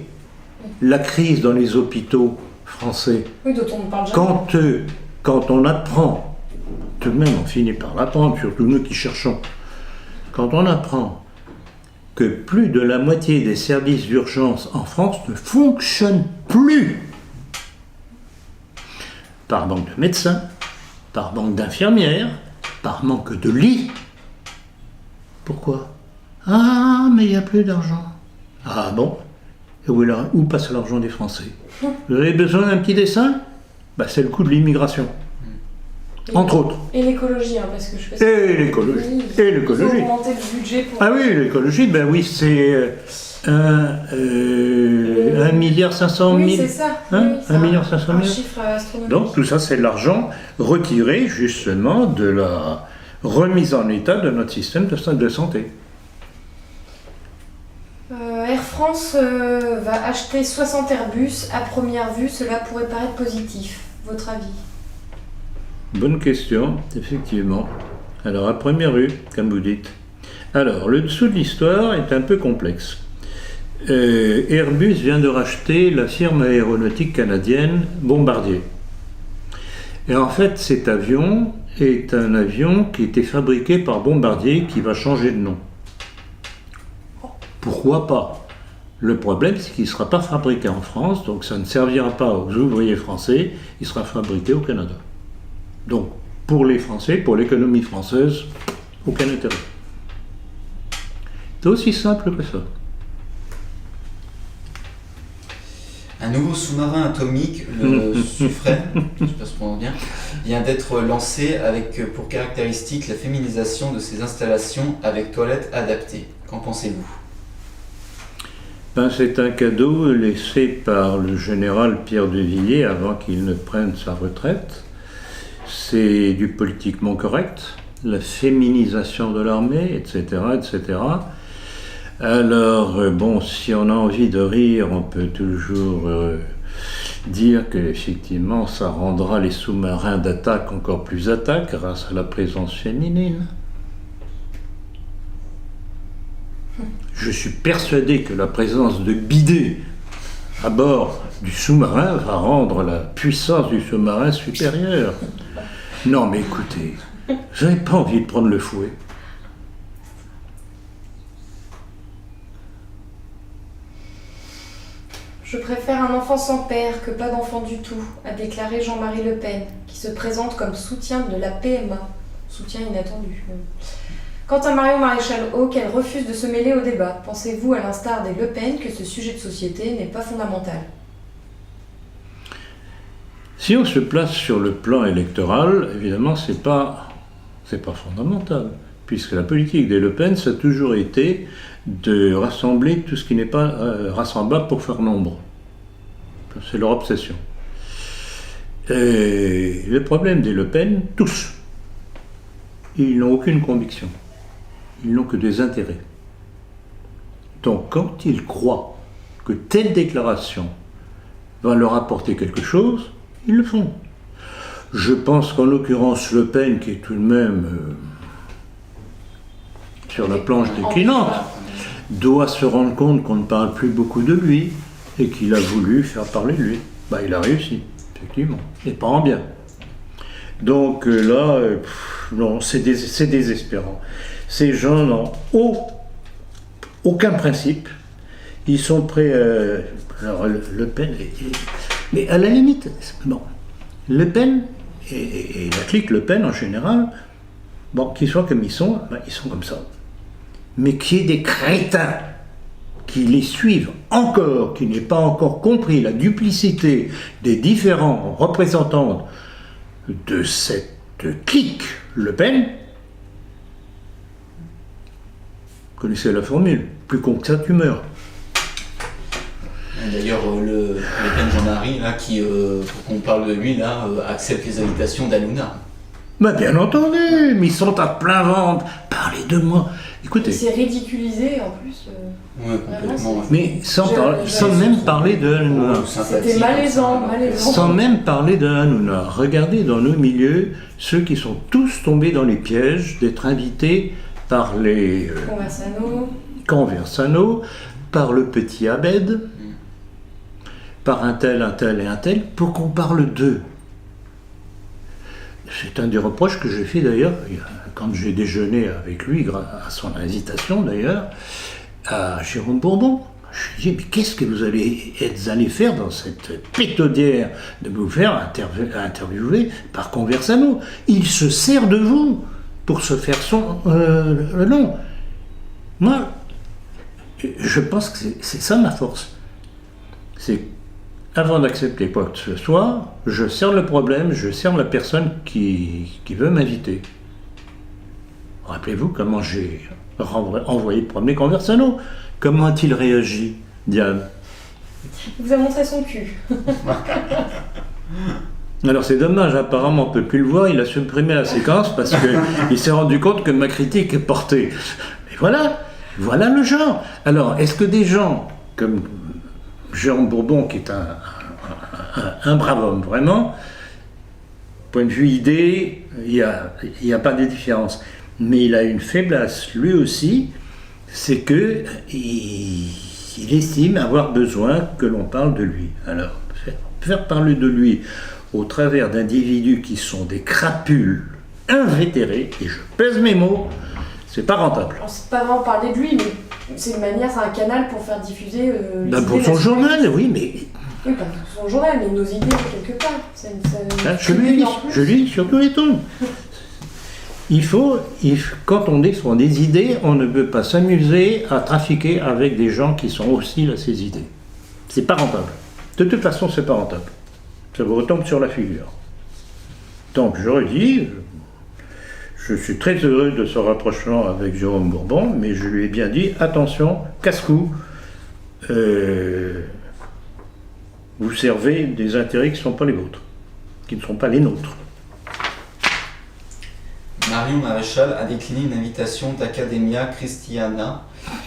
la crise dans les hôpitaux français, Oui, dont on ne parle jamais. quand on apprend, tout de même on finit par l'apprendre, surtout nous qui cherchons, quand on apprend que plus de la moitié des services d'urgence en France ne fonctionnent plus, par manque de médecins, par manque d'infirmières, par manque de lits. Pourquoi? Ah, mais il n'y a plus d'argent. Ah bon? Et où passe l'argent des Français? Vous avez besoin d'un petit dessin? C'est le coût de l'immigration. Entre autres. Et l'écologie, parce que je sais Et l'écologie. Oui, Et l'écologie. ils ont augmenté le budget pour... Ah oui, l'écologie, oui, c'est 1,5 milliard. Oui, c'est ça. Hein, oui, 1,5 milliard. Un chiffre astronomique. Donc tout ça, c'est de l'argent retiré justement de la remise en état de notre système de santé. Air France va acheter 60 Airbus. À première vue, cela pourrait paraître positif. Votre avis? Bonne question, effectivement. Alors, à première vue, comme vous dites. Alors, le dessous de l'histoire est un peu complexe. Airbus vient de racheter la firme aéronautique canadienne Bombardier. Et en fait, cet avion est un avion qui était fabriqué par Bombardier qui va changer de nom. Pourquoi pas? Le problème, c'est qu'il ne sera pas fabriqué en France, donc ça ne servira pas aux ouvriers français, il sera fabriqué au Canada. Donc, pour les Français, pour l'économie française, aucun intérêt. C'est aussi simple que ça. Un nouveau sous-marin atomique, le Suffren, je ne sais pas si je prononce bien, vient d'être lancé avec pour caractéristique la féminisation de ses installations avec toilettes adaptées. Qu'en pensez-vous? C'est un cadeau laissé par le général Pierre de Villiers avant qu'il ne prenne sa retraite. C'est du politiquement correct, la féminisation de l'armée, etc., etc. Alors, si on a envie de rire, on peut toujours dire qu'effectivement, ça rendra les sous-marins d'attaque encore plus attaques grâce à la présence féminine. Je suis persuadé que la présence de bidets à bord du sous-marin va rendre la puissance du sous-marin supérieure. Non, mais écoutez, vous n'avez pas envie de prendre le fouet. Je préfère un enfant sans père que pas d'enfant du tout, a déclaré Jean-Marie Le Pen, qui se présente comme soutien de la PMA. Soutien inattendu. Quant à Marion Maréchal-Hauck, elle refuse de se mêler au débat. Pensez-vous, à l'instar des Le Pen, que ce sujet de société n'est pas fondamental? Si on se place sur le plan électoral, évidemment, c'est pas fondamental, puisque la politique des Le Pen, ça a toujours été de rassembler tout ce qui n'est pas rassemblable pour faire nombre. C'est leur obsession. Et le problème des Le Pen, tous, ils n'ont aucune conviction. Ils n'ont que des intérêts. Donc, quand ils croient que telle déclaration va leur apporter quelque chose, ils le font. Je pense qu'en l'occurrence, Le Pen, qui est tout de même sur la planche déclinante, doit se rendre compte qu'on ne parle plus beaucoup de lui et qu'il a voulu faire parler de lui. Il a réussi, effectivement, et pas en bien. Donc là, non, c'est désespérant. Ces gens n'ont aucun principe. Ils sont prêts alors, Le Pen... mais à la limite, Le Pen et la clique Le Pen en général, qu'ils soient comme ils sont comme ça. Mais qu'il y ait des crétins qui les suivent encore, qui n'aient pas encore compris la duplicité des différents représentants de cette clique Le Pen, vous connaissez la formule, plus con que ça, tu meurs. D'ailleurs, Le Pen Jean-Marie, là, qui, pour qu'on parle de lui, là, accepte les invitations d'Hanouna. Mais bien entendu, mais ils sont à plein ventre. Parlez de moi. Écoutez. C'est ridiculisé en plus. Ouais, complètement. Mais sans même parler de Hanouna. C'était malaisant. Sans même parler de Hanouna. Regardez dans nos milieux ceux qui sont tous tombés dans les pièges d'être invités par les Conversano, par le petit Abed, par un tel et un tel, pour qu'on parle d'eux. C'est un des reproches que j'ai fait d'ailleurs quand j'ai déjeuné avec lui, à son invitation d'ailleurs, à Jérôme Bourbon. Je lui ai dit, mais qu'est-ce que vous êtes allé faire dans cette pétaudière de vous faire interviewer par Conversano? Il se sert de vous pour se faire son nom. Moi, je pense que c'est ça ma force. C'est avant d'accepter quoi que ce soit, je cerne le problème, je cerne la personne qui veut m'inviter. Rappelez-vous comment j'ai envoyé promener Conversano. Comment a-t-il réagi, Diane? Il vous a montré son cul. Alors c'est dommage, apparemment on ne peut plus le voir, il a supprimé la séquence parce qu'il s'est rendu compte que ma critique est portée. Et voilà le genre. Alors, est-ce que des gens comme Jérôme Bourbon, qui est un brave homme, vraiment, point de vue idée, il n'y a pas de différence. Mais il a une faiblesse, lui aussi, c'est qu'il estime avoir besoin que l'on parle de lui. Alors, faire parler de lui au travers d'individus qui sont des crapules invétérés, et je pèse mes mots, c'est pas rentable. C'est pas vraiment parler de lui, mais c'est une manière, c'est un canal pour faire diffuser les idées pour son journal, oui, mais... Oui, pas pour son journal, mais nos idées quelque part. Je lis sur tous les tons. Quand on défend des idées, on ne peut pas s'amuser à trafiquer avec des gens qui sont hostiles à ces idées. C'est pas rentable. De toute façon, c'est pas rentable. Ça vous retombe sur la figure. Donc, je redis, je suis très heureux de ce rapprochement avec Jérôme Bourbon, mais je lui ai bien dit, attention, casse-cou, vous servez des intérêts qui ne sont pas les vôtres, qui ne sont pas les nôtres. Marion Maréchal a décliné une invitation d'Academia Christiana,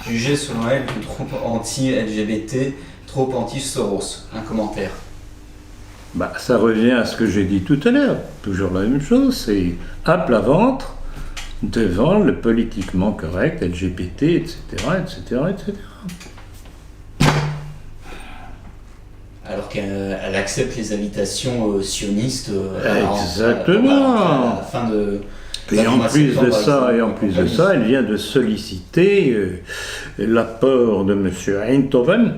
jugée selon elle trop anti-LGBT, trop anti-Soros. Un commentaire. Ça revient à ce que j'ai dit tout à l'heure, toujours la même chose, c'est à plat ventre devant le politiquement correct, LGBT, etc., etc., etc. Alors qu'elle accepte les invitations sionistes exactement. À la fin de... Et en plus de ça, elle vient de solliciter l'apport de M. Einthoven.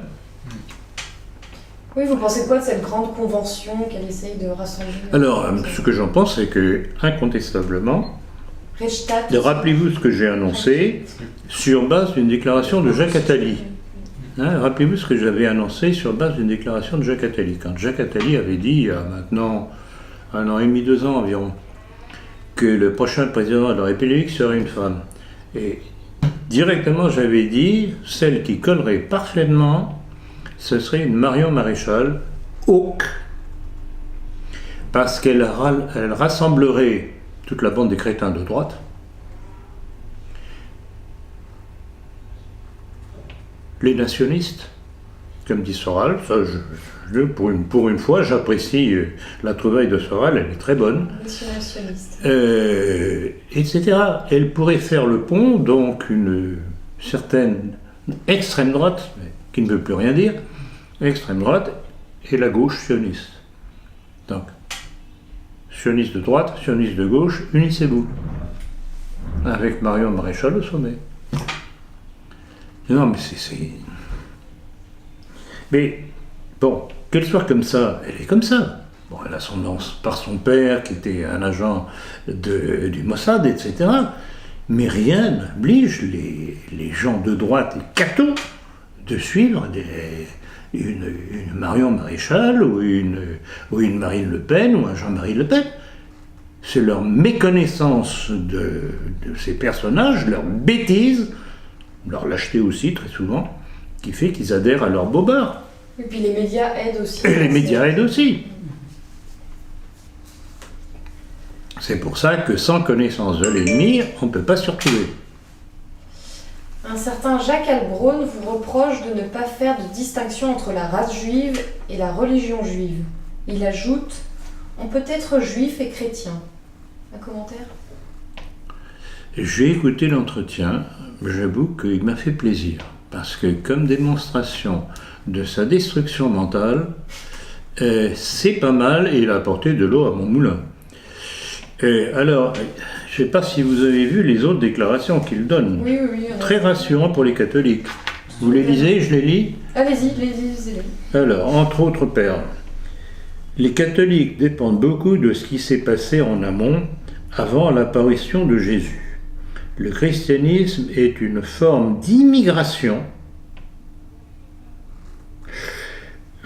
Oui, vous pensez quoi de cette grande convention qu'elle essaye de rassembler? Alors, ce que j'en pense, c'est que, incontestablement, rappelez-vous ce que j'ai annoncé sur base d'une déclaration de Jacques Attali. Rappelez-vous ce que j'avais annoncé sur base d'une déclaration de Jacques Attali. Quand Jacques Attali avait dit, il y a maintenant 1 an et demi, 2 ans environ, que le prochain président de la République serait une femme. Et directement, j'avais dit, celle qui collerait parfaitement, ce serait une Marion Maréchal, Hawk, parce qu'elle rassemblerait toute la bande des crétins de droite, les nationalistes, comme dit Soral, ça, pour une fois, j'apprécie la trouvaille de Soral, elle est très bonne, etc. Elle pourrait faire le pont, donc une certaine extrême droite, qui ne veut plus rien dire, extrême droite, et la gauche sioniste. Donc, sioniste de droite, sioniste de gauche, unissez-vous. Avec Marion Maréchal au sommet. Non, mais c'est... Mais, bon, qu'elle soit comme ça, elle est comme ça. Bon, elle a son nom par son père, qui était un agent du Mossad, etc. Mais rien n'oblige les gens de droite et cathos de suivre une Marion Maréchal ou une Marine Le Pen ou un Jean-Marie Le Pen. C'est leur méconnaissance de ces personnages, leur bêtise, leur lâcheté aussi très souvent, qui fait qu'ils adhèrent à leur bobard. Et puis les médias aident aussi. Et les médias aident aussi. C'est pour ça que sans connaissance de l'ennemi, on ne peut pas se retrouver. Un certain Jacques Albraun vous reproche de ne pas faire de distinction entre la race juive et la religion juive. Il ajoute « On peut être juif et chrétien ». Un commentaire ? J'ai écouté l'entretien, j'avoue qu'il m'a fait plaisir, parce que comme démonstration de sa destruction mentale, c'est pas mal et il a apporté de l'eau à mon moulin. Alors, je ne sais pas si vous avez vu les autres déclarations qu'il donne. Oui. Très rassurant pour les catholiques. Vous les lisez, je les lis ? Allez-y, lisez-les. Alors, entre autres perles, les catholiques dépendent beaucoup de ce qui s'est passé en amont, avant l'apparition de Jésus. Le christianisme est une forme d'immigration.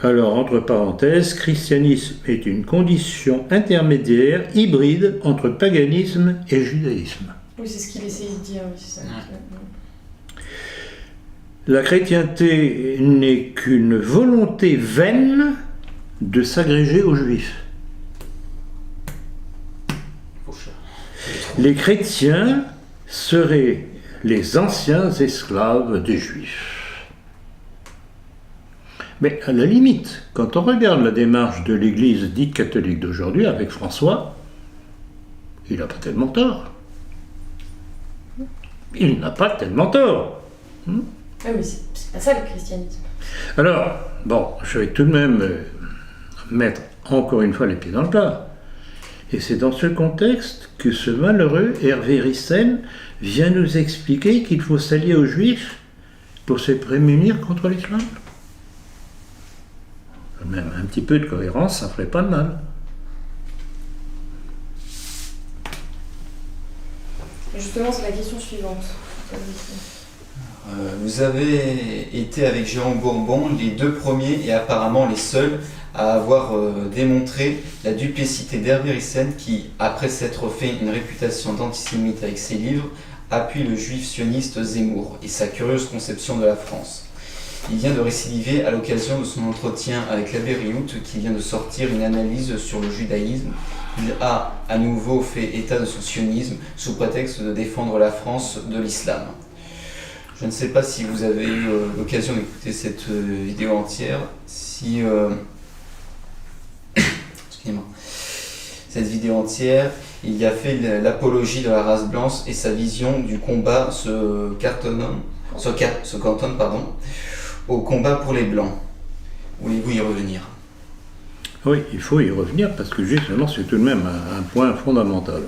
Alors, entre parenthèses, christianisme est une condition intermédiaire, hybride, entre paganisme et judaïsme. Oui, c'est ce qu'il essayait de dire, oui, c'est ça. La chrétienté n'est qu'une volonté vaine de s'agréger aux juifs. Les chrétiens seraient les anciens esclaves des juifs. Mais à la limite, quand on regarde la démarche de l'Église dite catholique d'aujourd'hui avec François, il n'a pas tellement tort. Il n'a pas tellement tort. Oui, mais c'est pas ça le christianisme. Alors, bon, je vais tout de même mettre encore une fois les pieds dans le plat. Et c'est dans ce contexte que ce malheureux Hervé Ryssen vient nous expliquer qu'il faut s'allier aux Juifs pour se prémunir contre l'islam. Même un petit peu de cohérence, ça ferait pas de mal. Justement, c'est la question suivante. Vous avez été avec Jérôme Bourbon les deux premiers et apparemment les seuls à avoir démontré la duplicité d'Hervé Ryssen qui, après s'être fait une réputation d'antisémite avec ses livres, appuie le juif sioniste Zemmour et sa curieuse conception de la France. Il vient de récidiver à l'occasion de son entretien avec l'abbé Rioult qui vient de sortir une analyse sur le judaïsme. Il a à nouveau fait état de son sionisme sous prétexte de défendre la France de l'islam. Je ne sais pas si vous avez eu l'occasion d'écouter cette vidéo entière. Excusez-moi. Cette vidéo entière, il y a fait l'apologie de la race blanche et sa vision du combat se cantonne au combat pour les blancs. Voulez-vous y revenir ? Oui, il faut y revenir parce que justement c'est tout de même un point fondamental.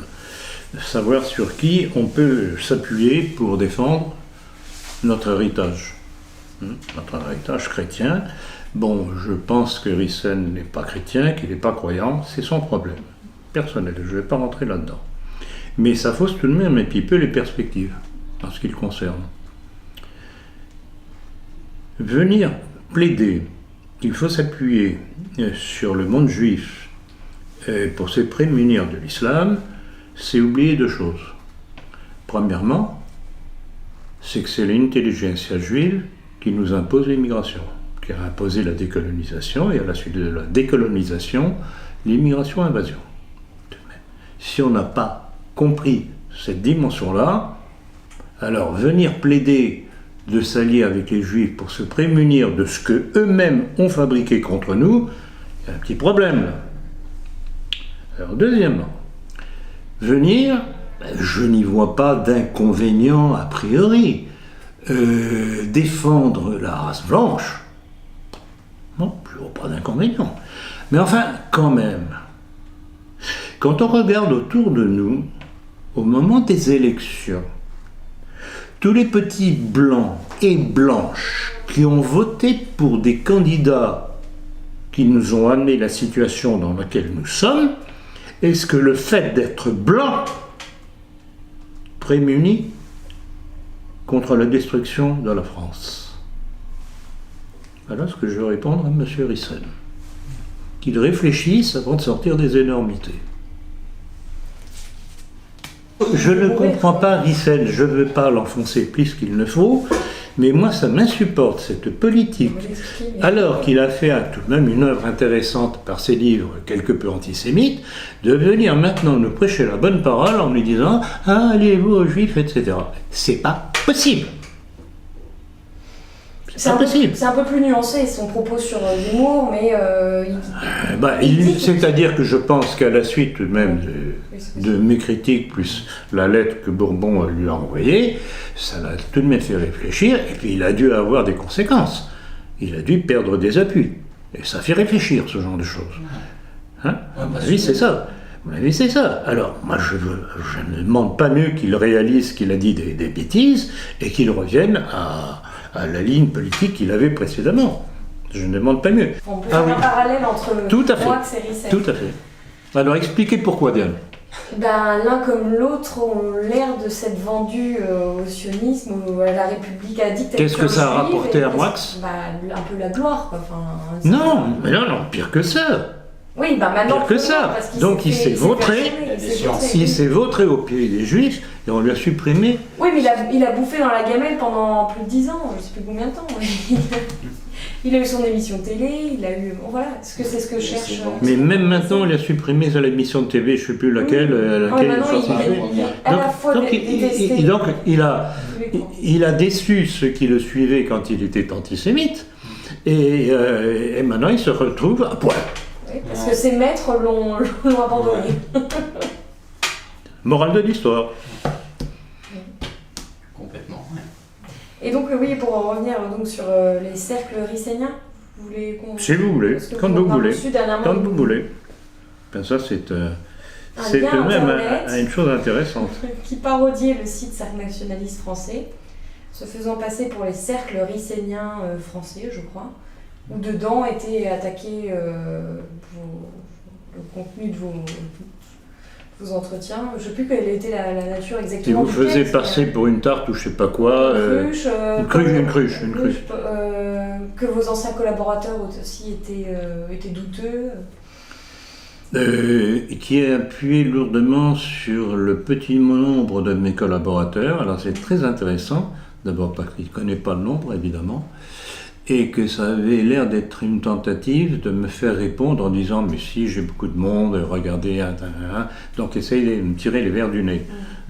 Savoir sur qui on peut s'appuyer pour défendre notre héritage. Notre héritage chrétien. Bon, je pense que Ryssen n'est pas chrétien, qu'il n'est pas croyant, c'est son problème personnel, je ne vais pas rentrer là-dedans. Mais ça fausse tout de même un petit peu les perspectives en ce qui le concerne. Venir plaider qu'il faut s'appuyer sur le monde juif pour se prémunir de l'islam, c'est oublier deux choses. Premièrement, c'est que c'est l'intelligentsia juive qui nous impose l'immigration, qui a imposé la décolonisation, et à la suite de la décolonisation, l'immigration-invasion. Si on n'a pas compris cette dimension-là, alors venir plaider de s'allier avec les Juifs pour se prémunir de ce qu'eux-mêmes ont fabriqué contre nous, il y a un petit problème là. Alors deuxièmement, venir, je n'y vois pas d'inconvénient a priori. Défendre la race blanche, non, je ne vois pas d'inconvénient. Mais enfin, quand même, quand on regarde autour de nous, au moment des élections, tous les petits blancs et blanches qui ont voté pour des candidats qui nous ont amené la situation dans laquelle nous sommes, est-ce que le fait d'être blanc prémunit contre la destruction de la France? Voilà ce que je veux répondre à M. Ryssen. Qu'il réfléchisse avant de sortir des énormités. Je ne comprends pas Ryssen, je ne veux pas l'enfoncer plus qu'il ne faut, Mais moi, ça m'insupporte, cette politique, alors qu'il a fait tout de même une œuvre intéressante par ses livres, quelque peu antisémites, de venir maintenant nous prêcher la bonne parole en lui disant « Ah, allez-vous aux Juifs, etc. » C'est pas possible. C'est un peu plus nuancé son propos sur l'humour, mais c'est-à-dire que je pense qu'à la suite même de mes critiques, plus la lettre que Bourbon lui a envoyée, ça l'a tout de même fait réfléchir, et puis il a dû avoir des conséquences. Il a dû perdre des appuis. Et ça fait réfléchir, ce genre de choses. Hein? À mon avis, c'est ça. À mon avis, c'est ça. Alors, moi, je ne demande pas mieux qu'il réalise qu'il a dit des bêtises, et qu'il revienne à la ligne politique qu'il avait précédemment. Je ne demande pas mieux. On peut faire un parallèle entre Moix et Risset. Tout à fait. Alors expliquez pourquoi, Diane. L'un comme l'autre ont l'air de s'être vendus au sionisme, à la République, à la dictature. Qu'est-ce que ça a rapporté à Moix ? Un peu la gloire, quoi. Non, pire que ça. Oui, maintenant. Pire que ça. Donc il s'est vautré. Il s'est vautré au pied des Juifs et on lui a supprimé. Oui, mais il a bouffé dans la gamelle pendant plus de 10 ans, je ne sais plus combien de temps. Il a eu son émission télé, il a eu... Voilà, est-ce que c'est ce que je cherche Mais même maintenant, il a supprimé sa émission de TV, je ne sais plus laquelle. Donc il a déçu ceux qui le suivaient quand il était antisémite. Et maintenant, il se retrouve à poil. Oui, parce que ses maîtres l'ont abandonné. Morale de l'histoire. Complètement, Et donc, oui, pour en revenir donc, sur les cercles risséniens, vous voulez qu'on... Si vous voulez, quand vous voulez. Quand vous voulez. Ben ça, c'est tout de même une chose intéressante. Qui parodiait le site Cercle Nationaliste Français, se faisant passer pour les cercles risséniens français, je crois, où dedans était attaqué le contenu de vos entretiens. Je ne sais plus quelle était la nature exactement. Et vous faisiez passer pour une tarte ou je ne sais pas quoi. Une cruche. Que vos anciens collaborateurs aussi étaient douteux. Qui a appuyé lourdement sur le petit nombre de mes collaborateurs. Alors c'est très intéressant, d'abord parce qu'il ne connaît pas le nombre évidemment, et que ça avait l'air d'être une tentative de me faire répondre en disant « mais si, j'ai beaucoup de monde, regardez, donc essaye de me tirer les verres du nez ».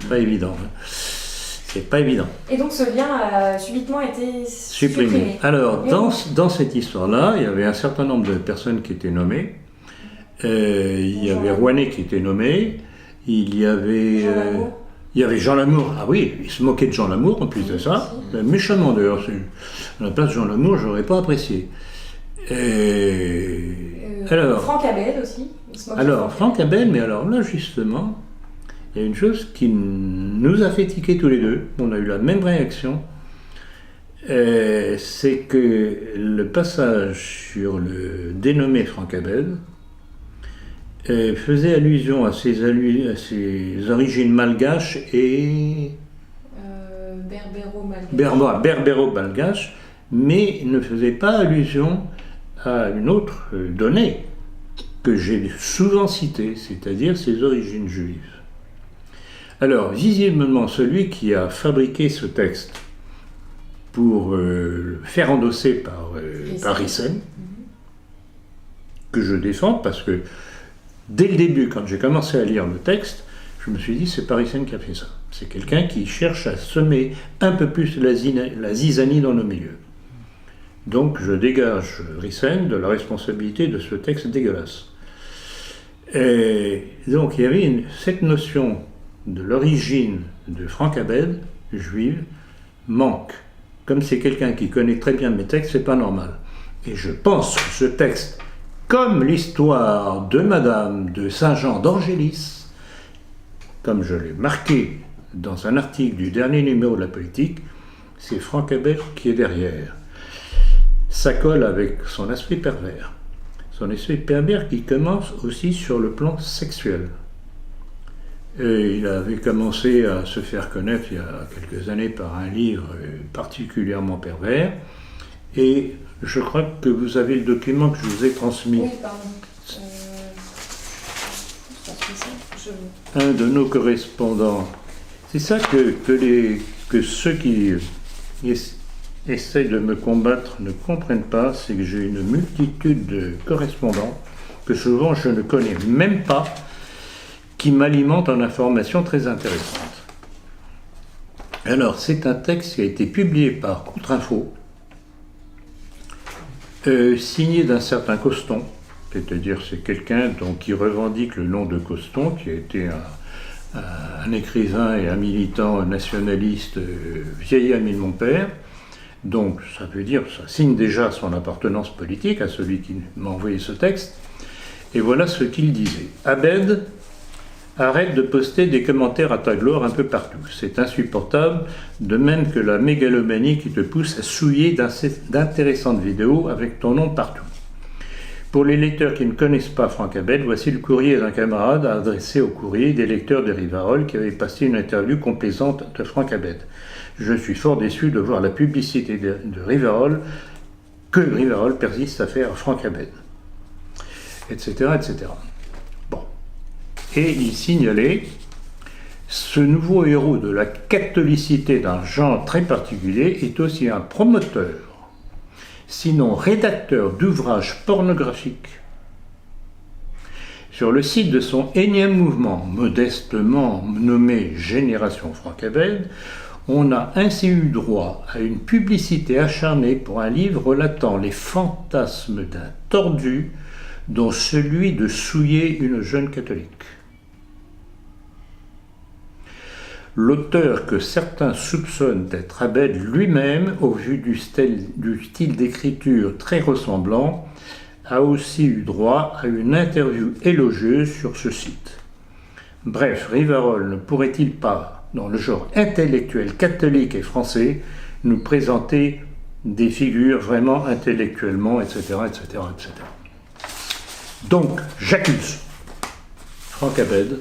Pas évident. C'est pas évident. Et donc ce lien a subitement été supprimé. Alors, dans cette histoire-là, il y avait un certain nombre de personnes qui étaient nommées. Il y avait Rouanet qui était nommé. Il y avait Jean Lamour. Ah oui, il se moquait de Jean Lamour en plus de ça. Méchamment d'ailleurs. À la place de Jean Lamour, j'aurais pas apprécié. Franck Abel aussi. Franck Abel, mais alors là justement, il y a une chose qui nous a fait tiquer tous les deux. On a eu la même réaction. C'est que le passage sur le dénommé Franck Abel faisait allusion à ses origines malgaches et berbéro-malgaches, mais ne faisait pas allusion à une autre donnée que j'ai souvent citée, c'est-à-dire ses origines juives. Alors, visiblement, celui qui a fabriqué ce texte pour le faire endosser par Rissen, que je défends parce que dès le début, quand j'ai commencé à lire le texte, je me suis dit, c'est pas Rissen qui a fait ça. C'est quelqu'un qui cherche à semer un peu plus la zizanie dans nos milieux. Donc je dégage Rissen de la responsabilité de ce texte dégueulasse. Et donc il y avait cette notion de l'origine de Franck Abel, juive, manque. Comme c'est quelqu'un qui connaît très bien mes textes, c'est pas normal. Et je pense que ce texte, comme l'histoire de Madame de Saint-Jean d'Angélis, comme je l'ai marqué dans un article du dernier numéro de La Politique, c'est Franck Abel qui est derrière. Ça colle avec son aspect pervers. Son aspect pervers qui commence aussi sur le plan sexuel. Et il avait commencé à se faire connaître il y a quelques années par un livre particulièrement pervers. Et je crois que vous avez le document que je vous ai transmis. Oui, pardon. Un de nos correspondants. C'est ça que ceux qui essayent de me combattre ne comprennent pas, c'est que j'ai une multitude de correspondants que souvent je ne connais même pas, qui m'alimentent en informations très intéressantes. Alors, c'est un texte qui a été publié par Contre-Info, signé d'un certain Coston, c'est-à-dire c'est quelqu'un qui revendique le nom de Coston, qui a été un écrivain et un militant nationaliste vieil ami de mon père. Donc ça veut dire, ça signe déjà son appartenance politique à celui qui m'a envoyé ce texte. Et voilà ce qu'il disait. Abed, arrête de poster des commentaires à ta gloire un peu partout. C'est insupportable, de même que la mégalomanie qui te pousse à souiller d'intéressantes vidéos avec ton nom partout. Pour les lecteurs qui ne connaissent pas Franck Abed, voici le courrier d'un camarade adressé au courrier des lecteurs de Rivarol qui avait passé une interview complaisante de Franck Abed. Je suis fort déçu de voir la publicité de Rivarol, que Rivarol persiste à faire à Franck Abed, etc., etc. Bon. Et il signalait ce nouveau héros de la catholicité d'un genre très particulier est aussi un promoteur, sinon rédacteur d'ouvrages pornographiques. Sur le site de son énième mouvement, modestement nommé Génération Franck Abed, on a ainsi eu droit à une publicité acharnée pour un livre relatant les fantasmes d'un tordu, dont celui de souiller une jeune catholique. L'auteur que certains soupçonnent d'être Abed lui-même, au vu du style d'écriture très ressemblant, a aussi eu droit à une interview élogieuse sur ce site. Bref, Rivarol ne pourrait-il pas, dans le genre intellectuel catholique et français, nous présenter des figures vraiment intellectuellement, etc., etc., etc. Donc, j'accuse Franck Abed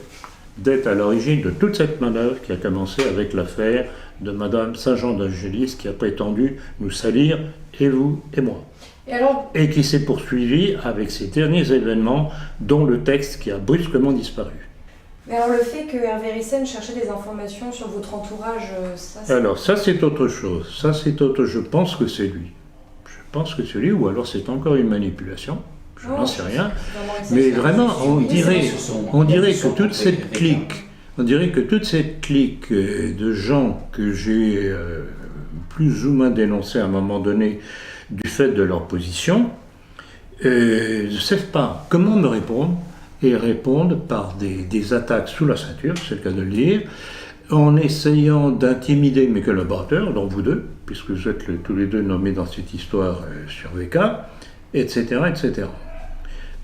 d'être à l'origine de toute cette manœuvre qui a commencé avec l'affaire de Madame Saint-Jean d'Angélis qui a prétendu nous salir, et vous et moi. Et qui s'est poursuivi avec ces derniers événements, dont le texte qui a brusquement disparu. Mais alors le fait que Hervé Ryssen cherchait des informations sur votre entourage, ça c'est... Alors ça c'est autre chose, je pense que c'est lui. Je pense que c'est lui, ou alors c'est encore une manipulation. Je n'en sais rien, mais vraiment, on dirait que toute cette clique de gens que j'ai plus ou moins dénoncés à un moment donné du fait de leur position, ne savent pas comment me répondre, et répondent par des attaques sous la ceinture, c'est le cas de le dire, en essayant d'intimider mes collaborateurs, dont vous deux, puisque vous êtes tous les deux nommés dans cette histoire sur VK, etc., etc.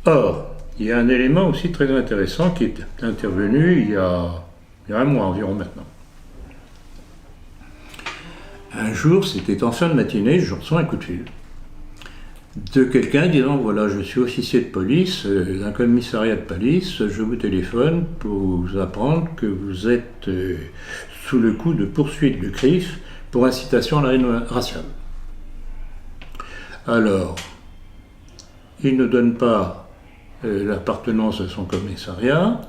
Or, il y a un élément aussi très intéressant qui est intervenu il y a un mois environ maintenant. Un jour, c'était en fin de matinée, je reçois un coup de fil de quelqu'un disant « Voilà, je suis officier de police d'un commissariat de police, je vous téléphone pour vous apprendre que vous êtes sous le coup de poursuite du CRIF pour incitation à la haine raciale. » Alors, il ne donne pas l'appartenance de son commissariat,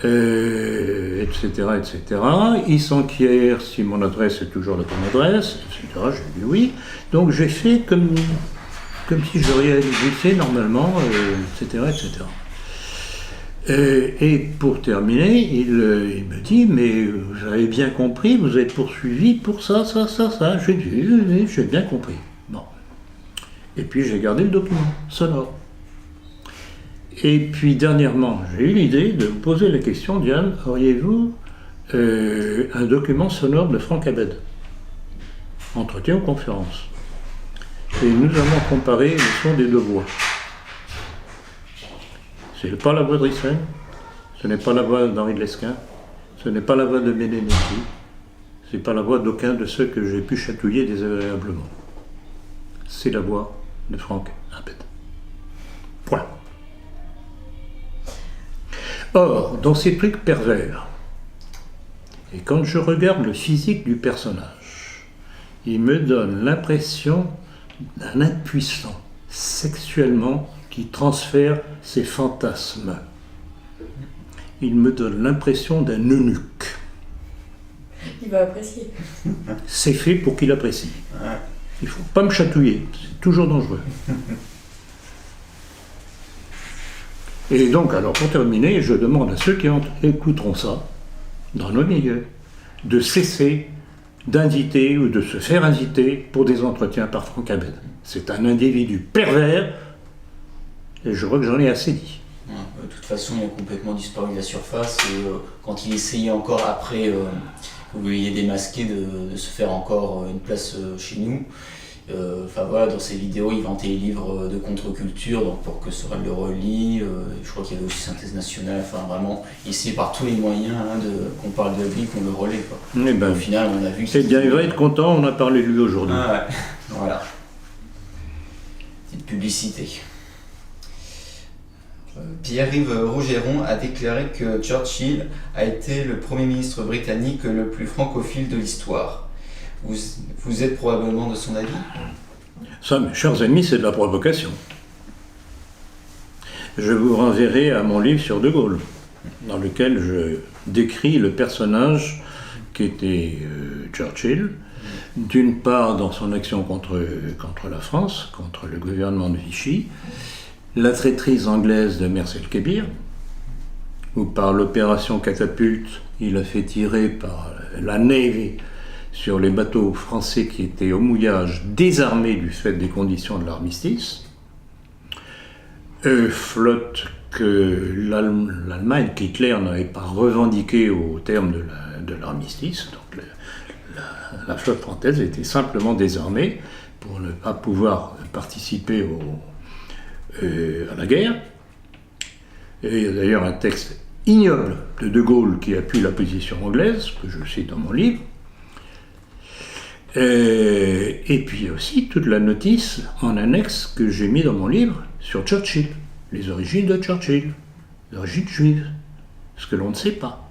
etc., etc. Il s'enquiert si mon adresse est toujours la bonne adresse, etc. J'ai dit oui. Donc j'ai fait comme si je réagissais normalement, etc., etc. Et pour terminer, il me dit, mais vous avez bien compris, vous êtes poursuivi pour ça, ça, ça, ça. J'ai dit, oui, j'ai bien compris. Bon. Et puis j'ai gardé le document sonore. Et puis dernièrement, j'ai eu l'idée de vous poser la question, Diane, auriez-vous un document sonore de Franck Abed? Entretien ou conférence? Et nous allons comparer le son des deux voix. Ce n'est pas la voix de Ryssen, ce n'est pas la voix d'Henri de Lesquen, ce n'est pas la voix de Benedetti, ce n'est pas la voix d'aucun de ceux que j'ai pu chatouiller désagréablement. C'est la voix de Franck Abed. Point. Or, dans ces trucs pervers, et quand je regarde le physique du personnage, il me donne l'impression d'un impuissant sexuellement qui transfère ses fantasmes. Il me donne l'impression d'un eunuque. Il va apprécier. C'est fait pour qu'il apprécie. Ouais. Il ne faut pas me chatouiller, c'est toujours dangereux. Et donc, alors pour terminer, je demande à ceux qui écouteront ça, dans nos milieux, de cesser d'inviter ou de se faire inviter pour des entretiens par Franck Abed. C'est un individu pervers, et je crois que j'en ai assez dit. Ouais, de toute façon, il a complètement disparu de la surface. Et, quand il essayait encore après, que vous vouliez démasquer, de se faire encore une place chez nous, enfin voilà, dans ses vidéos, il vantait les livres de contre-culture, donc pour que Sorel le relie. Je crois qu'il y avait aussi Synthèse nationale. Enfin vraiment, il essayait par tous les moyens qu'on parle de lui, qu'on le relaie, quoi. Eh ben, Au final, on a vu. Eh bien, il va être content, on a parlé de lui aujourd'hui. Ah ouais, voilà. Petite publicité. Pierre-Yves Rougeron a déclaré que Churchill a été le Premier ministre britannique le plus francophile de l'histoire. Vous êtes probablement de son avis ? Ça, mes chers amis, c'est de la provocation. Je vous renverrai à mon livre sur De Gaulle, dans lequel je décris le personnage qui était Churchill, d'une part dans son action contre la France, contre le gouvernement de Vichy, la traîtrise anglaise de Mers el-Kébir, où par l'opération Catapulte, il a fait tirer par la Navy sur les bateaux français qui étaient au mouillage, désarmés du fait des conditions de l'armistice. Flotte que l'Allemagne, qu'Hitler n'avait pas revendiquée au terme de l'armistice. Donc la flotte française était simplement désarmée pour ne pas pouvoir participer à la guerre. Et il y a d'ailleurs un texte ignoble de Gaulle qui appuie la position anglaise, que je cite dans mon livre. Et puis aussi toute la notice en annexe que j'ai mis dans mon livre sur Churchill, les origines de Churchill, les origines juives, ce que l'on ne sait pas.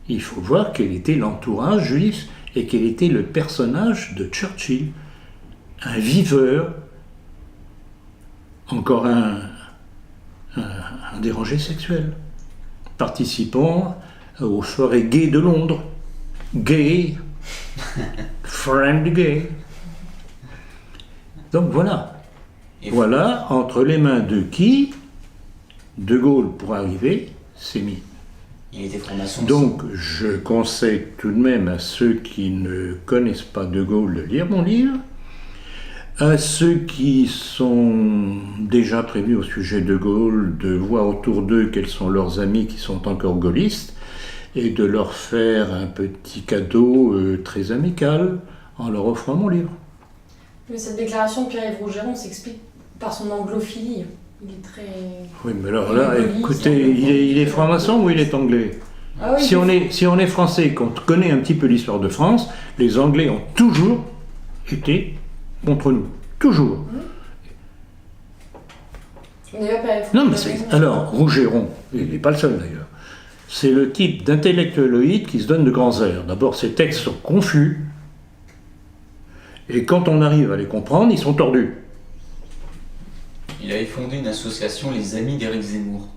Il faut voir quel était l'entourage juif et quel était le personnage de Churchill, un viveur, encore un dérangé sexuel, participant aux soirées gays de Londres, gay. Friend gay. Donc voilà. Et voilà entre les mains de qui De Gaulle, pour arriver, s'est mis. il était franc-maçon. Donc je conseille tout de même à ceux qui ne connaissent pas De Gaulle de lire mon livre, à ceux qui sont déjà prévenus au sujet de Gaulle de voir autour d'eux quels sont leurs amis qui sont encore gaullistes, et de leur faire un petit cadeau très amical en leur offrant mon livre. Mais cette déclaration de Pierre-Yves Rougeron s'explique par son anglophilie. Il est très... Oui, mais alors là, Il est gaulliste, écoutez, il est franc-maçon ou il est anglais ? Ah oui, Si on est français et qu'on connaît un petit peu l'histoire de France, les Anglais ont toujours été contre nous. Toujours. D'ailleurs, Pierre-Yves Non, mais Rougeron, alors, Rougeron, il n'est pas le seul d'ailleurs. C'est le type d'intellectualoïde qui se donne de grands airs. D'abord, ses textes sont confus, et quand on arrive à les comprendre, ils sont tordus. Il avait fondé une association, les Amis d'Éric Zemmour.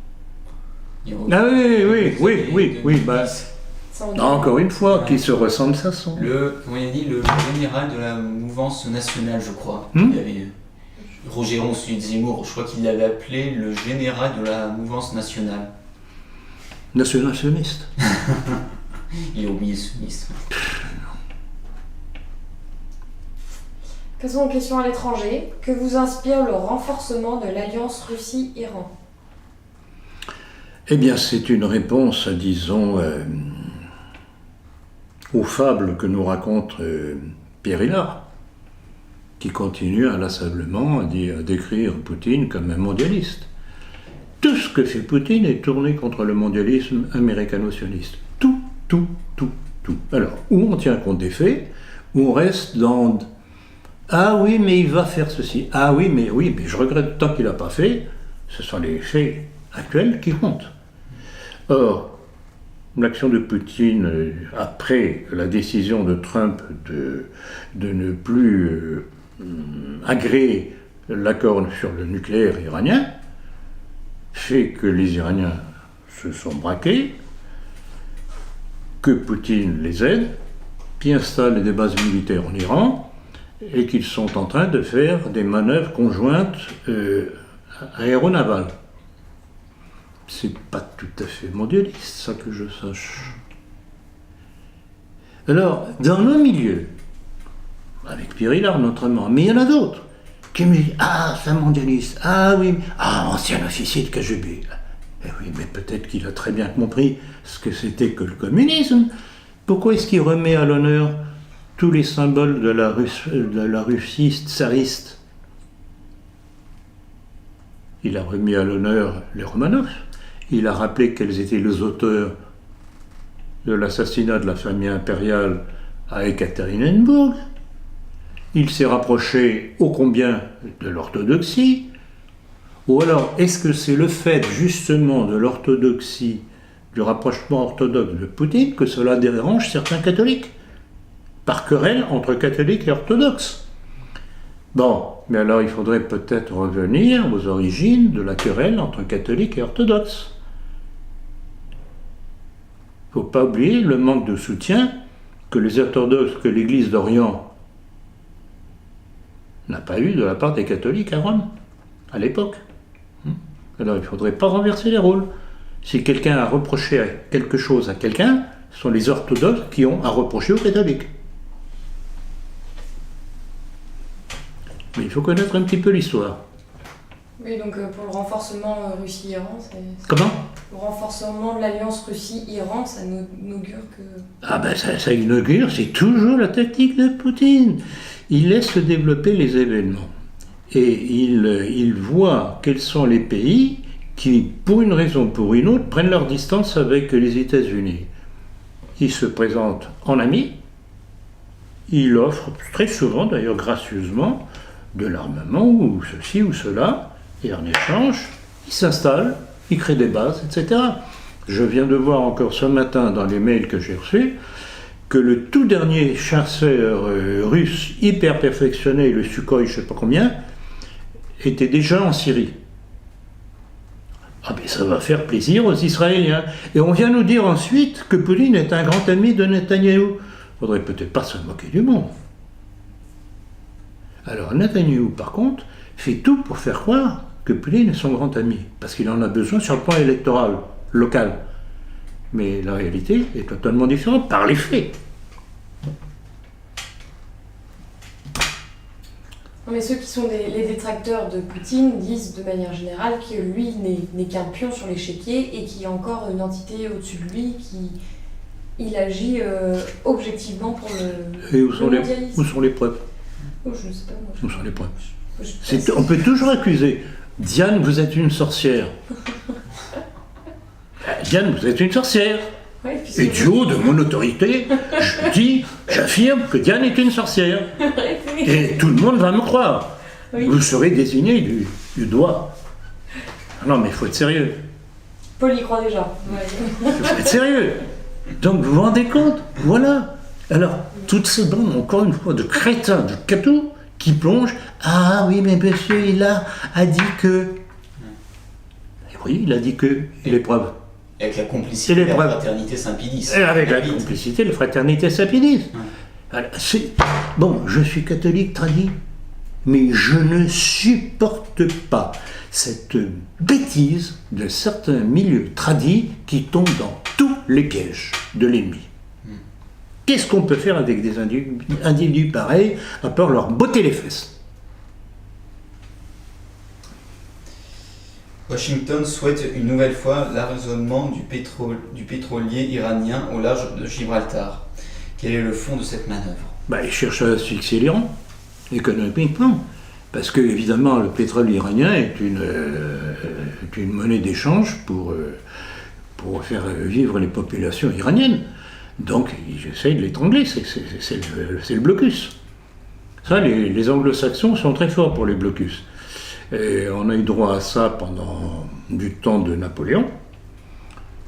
Ah oui, bah, ça, on dit- encore une fois, qui se ressemble, ça sent. Comment il a dit, le général de la mouvance nationale, je crois. Il avait Rougeron, celui de Zemmour, je crois qu'il l'avait appelé le général de la mouvance nationale. National-sioniste. Il a oublié ce ministre. Passons aux questions à l'étranger. Que vous inspire le renforcement de l'alliance Russie-Iran ? Eh bien, c'est une réponse, disons, aux fables que nous raconte Pierre Hillard, qui continue inlassablement à décrire Poutine comme un mondialiste. Tout ce que fait Poutine est tourné contre le mondialisme américano-sioniste. Tout. Alors, ou on tient compte des faits, ou on reste dans « Ah oui, mais il va faire ceci. Ah oui, mais je regrette tant qu'il n'a pas fait. » Ce sont les faits actuels qui comptent. Or, l'action de Poutine, après la décision de Trump de ne plus agréer l'accord sur le nucléaire iranien, fait que les Iraniens se sont braqués, que Poutine les aide, qui installent des bases militaires en Iran et qu'ils sont en train de faire des manœuvres conjointes aéronavales. C'est pas tout à fait mondialiste, ça que je sache. Alors, dans nos milieux, avec Pierre Hillard notamment, mais il y en a d'autres, qui me disent « Ah, c'est un mondialiste, ah oui, ah, ancien officier de KGB ». Eh oui, mais peut-être qu'il a très bien compris ce que c'était que le communisme. Pourquoi est-ce qu'il remet à l'honneur tous les symboles de la Russie tsariste? Il a remis à l'honneur les Romanov. Il a rappelé quels étaient les auteurs de l'assassinat de la famille impériale à Ekaterinbourg. Il s'est rapproché ô combien de l'orthodoxie. Ou alors, est-ce que c'est le fait justement de l'orthodoxie, du rapprochement orthodoxe de Poutine, que cela dérange certains catholiques, par querelle entre catholiques et orthodoxes? Bon, mais alors il faudrait peut-être revenir aux origines de la querelle entre catholiques et orthodoxes. Il ne faut pas oublier le manque de soutien que les orthodoxes, que l'Église d'Orient n'a pas eu de la part des catholiques à Rome, à l'époque. Alors il ne faudrait pas renverser les rôles. Si quelqu'un a reproché quelque chose à quelqu'un, ce sont les orthodoxes qui ont à reprocher aux catholiques. Mais il faut connaître un petit peu l'histoire. Oui, donc pour le renforcement Russie-Iran, Comment? Le renforcement de l'alliance Russie-Iran, ça n'augure que... Ah ben ça inaugure, c'est toujours la tactique de Poutine. Il laisse se développer les événements. Et il voit quels sont les pays qui, pour une raison ou pour une autre, prennent leur distance avec les États-Unis. Il se présente en ami, il offre très souvent, d'ailleurs gracieusement, de l'armement ou ceci ou cela, et en échange, il s'installe, il crée des bases, etc. Je viens de voir encore ce matin dans les mails que j'ai reçus que le tout dernier chasseur russe hyper perfectionné, le Sukhoi je ne sais pas combien, était déjà en Syrie. Ah ben ça va faire plaisir aux Israéliens. Et on vient nous dire ensuite que Poutine est un grand ami de Netanyahou. Il faudrait peut-être pas se moquer du monde. Alors Netanyahou, par contre, fait tout pour faire croire que Poutine est son grand ami, parce qu'il en a besoin sur le plan électoral, local. Mais la réalité est totalement différente par les faits. Non, mais ceux qui sont les détracteurs de Poutine disent de manière générale que lui n'est qu'un pion sur l'échiquier et qu'il y a encore une entité au-dessus de lui il agit objectivement pour le Et où sont les preuves? Oh, je ne sais pas. Où sont les preuves? On peut toujours accuser. Diane, vous êtes une sorcière. Diane, vous êtes une sorcière. Ouais, et du haut de mon autorité, j'affirme que Diane est une sorcière. Et tout le monde va me croire. Oui. Vous serez désigné du doigt. Non, mais il faut être sérieux. Paul y croit déjà. Il faut être sérieux. Donc vous vous rendez compte? Voilà. Alors, toutes ces bandes, encore une fois, de crétins, de cathos, qui plongent. Ah oui, mais monsieur, il a dit que. Et oui, il a dit que. Et les preuves? Avec la complicité de la fraternité Saint-Pédis. Avec la complicité de la fraternité Saint-Pédis. Bon, je suis catholique tradit, mais je ne supporte pas cette bêtise de certains milieux tradis qui tombent dans tous les pièges de l'ennemi. Qu'est-ce qu'on peut faire avec des individus pareils, à part leur botter les fesses? Washington souhaite une nouvelle fois l'arraisonnement du pétrolier iranien au large de Gibraltar. Quel est le fond de cette manœuvre? Il cherche à asphyxier l'Iran, économiquement. Parce que, évidemment, le pétrole iranien est une monnaie d'échange pour faire vivre les populations iraniennes. Donc, ils essayent de l'étrangler, c'est le blocus. Ça, les anglo-saxons sont très forts pour les blocus. Et on a eu droit à ça pendant du temps de Napoléon,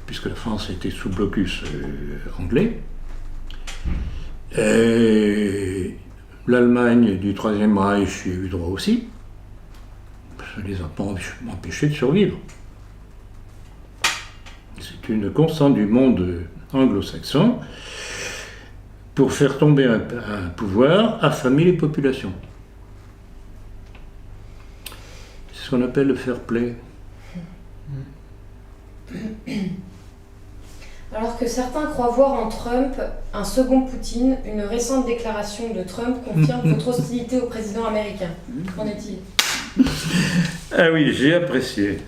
puisque la France était sous blocus anglais. Et l'Allemagne du Troisième Reich y a eu droit aussi. Ça ne les a pas empêchés de survivre. C'est une constante du monde anglo-saxon. pour faire tomber un pouvoir, affamer les populations. C'est ce qu'on appelle le fair play. Alors que certains croient voir en Trump un second Poutine, une récente déclaration de Trump confirme votre hostilité au président américain. Qu'en est-il ? Ah oui, j'ai apprécié.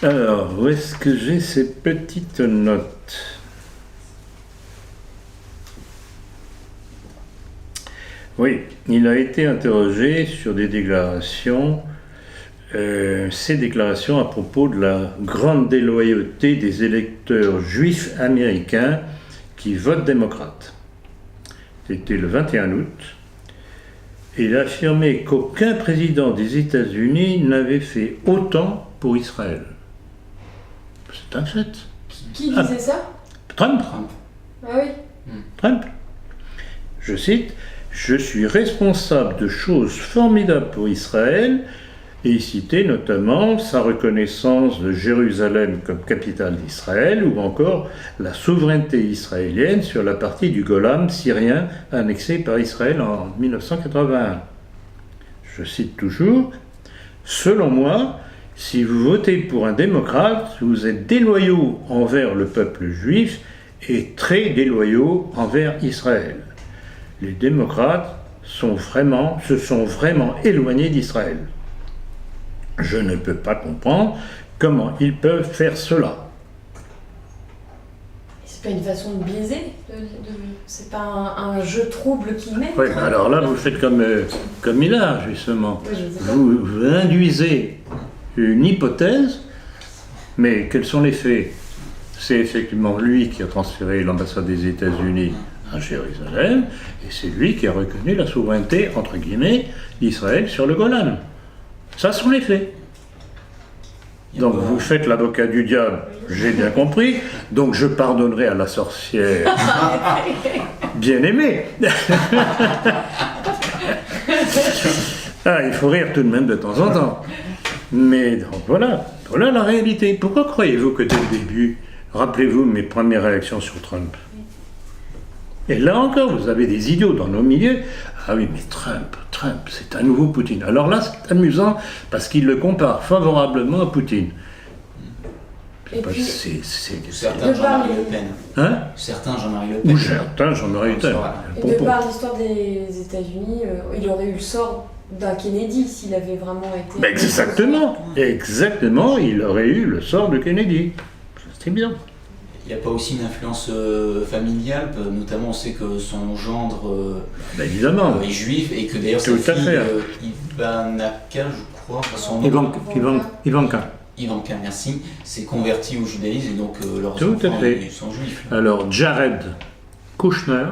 Alors, où est-ce que j'ai ces petites notes ? Oui, il a été interrogé sur des déclarations, ces déclarations à propos de la grande déloyauté des électeurs juifs américains qui votent démocrate. C'était le 21 août. Il a affirmé qu'aucun président des États-Unis n'avait fait autant pour Israël. C'est un fait. Qui disait ça ? Trump. Ah oui. Trump. Je cite, « Je suis responsable de choses formidables pour Israël », et il citait notamment sa reconnaissance de Jérusalem comme capitale d'Israël ou encore la souveraineté israélienne sur la partie du Golan syrien annexée par Israël en 1981. Je cite toujours, « Selon moi, si vous votez pour un démocrate, vous êtes déloyaux envers le peuple juif et très déloyaux envers Israël. Les démocrates se sont vraiment éloignés d'Israël. Je ne peux pas comprendre comment ils peuvent faire cela. » C'est pas une façon de biaiser c'est pas un jeu trouble qu'il met. Oui, alors là, vous faites comme Millard, justement. Oui, je sais pas. Vous induisez une hypothèse, mais quels sont les faits ? C'est effectivement lui qui a transféré l'ambassade des États-Unis à Jérusalem, et c'est lui qui a reconnu la souveraineté, entre guillemets, d'Israël sur le Golan. Ça sont les faits. Donc vous faites l'avocat du diable, j'ai bien compris, donc je pardonnerai à la sorcière bien aimée. Ah, il faut rire tout de même de temps en temps. Mais donc voilà la réalité. Pourquoi croyez-vous que dès le début, rappelez-vous mes premières réactions sur Trump ? Et là encore, vous avez des idiots dans nos milieux. Ah oui, mais Trump, c'est un nouveau Poutine. Alors là, c'est amusant parce qu'il le compare favorablement à Poutine. Et puis, certains Jean-Marie Le Pen. Hein ? Certains Jean-Marie Le Pen. Ou certains Jean-Marie Le Pen. et de par l'histoire des États-Unis, il aurait eu le sort d'un Kennedy s'il avait vraiment été... Ben exactement, il aurait eu le sort de Kennedy. C'est bien. Il n'y a pas aussi une influence familiale, notamment on sait que son gendre évidemment. Est juif et que d'ailleurs sa fille Ivanka, je crois, son nom, Ivanka, merci, s'est convertie au judaïsme et donc leurs enfants sont juifs. Alors Jared Kushner,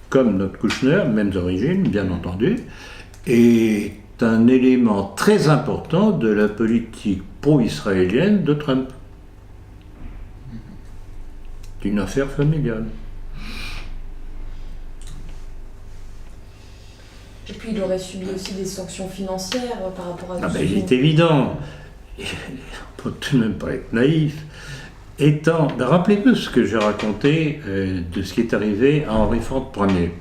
comme notre Kushner, mêmes origines bien entendu, est un élément très important de la politique pro-israélienne de Trump. Une affaire familiale. Et puis il aurait subi aussi des sanctions financières par rapport à... Il est évident, on ne peut tout de même pas être naïf. Rappelez-vous ce que j'ai raconté de ce qui est arrivé à Henry Ford Ier.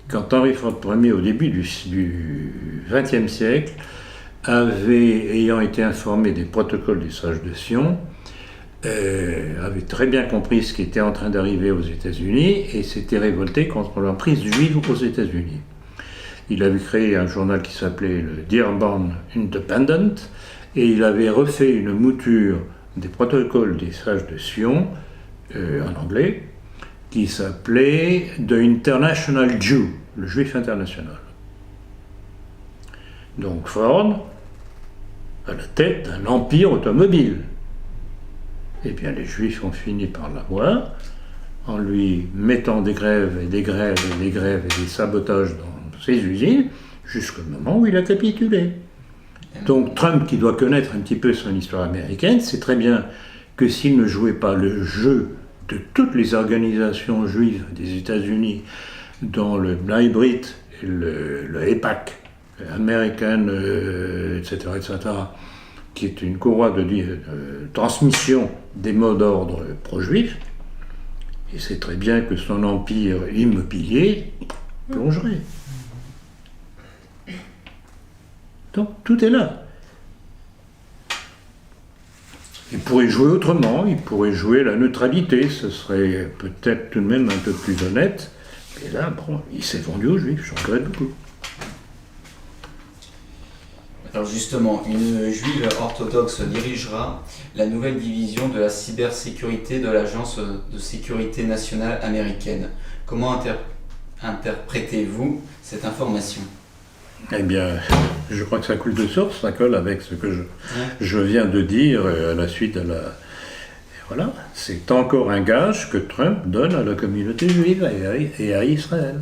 Quand Henry Ford Ier, au début du XXe siècle, ayant été informé des protocoles des sages de Sion, avait très bien compris ce qui était en train d'arriver aux États-Unis et s'était révolté contre l'emprise juive aux États-Unis. Il avait créé un journal qui s'appelait le Dearborn Independent et il avait refait une mouture des protocoles des sages de Sion, en anglais, qui s'appelait The International Jew, le juif international. Donc Ford, à la tête d'un empire automobile. Eh bien, les Juifs ont fini par l'avoir, en lui mettant des grèves et des grèves et des grèves et des sabotages dans ses usines, jusqu'au moment où il a capitulé. Donc Trump, qui doit connaître un petit peu son histoire américaine, sait très bien que s'il ne jouait pas le jeu de toutes les organisations juives des États-Unis, dont le B'nai B'rith et le AIPAC, American, etc., qui est une courroie de transmission des mots d'ordre pro-juifs, Il sait très bien que son empire immobilier plongerait. Donc tout est là. Il pourrait jouer autrement, il pourrait jouer la neutralité, ce serait peut-être tout de même un peu plus honnête. Et là, bon, il s'est vendu aux Juifs, je regrette beaucoup. Alors justement, une juive orthodoxe dirigera la nouvelle division de la cybersécurité de l'Agence de sécurité nationale américaine. Comment interprétez-vous cette information ? Eh bien, je crois que ça coule de source, ça colle avec ce que je viens de dire à la suite de la... Voilà, c'est encore un gage que Trump donne à la communauté juive et à Israël.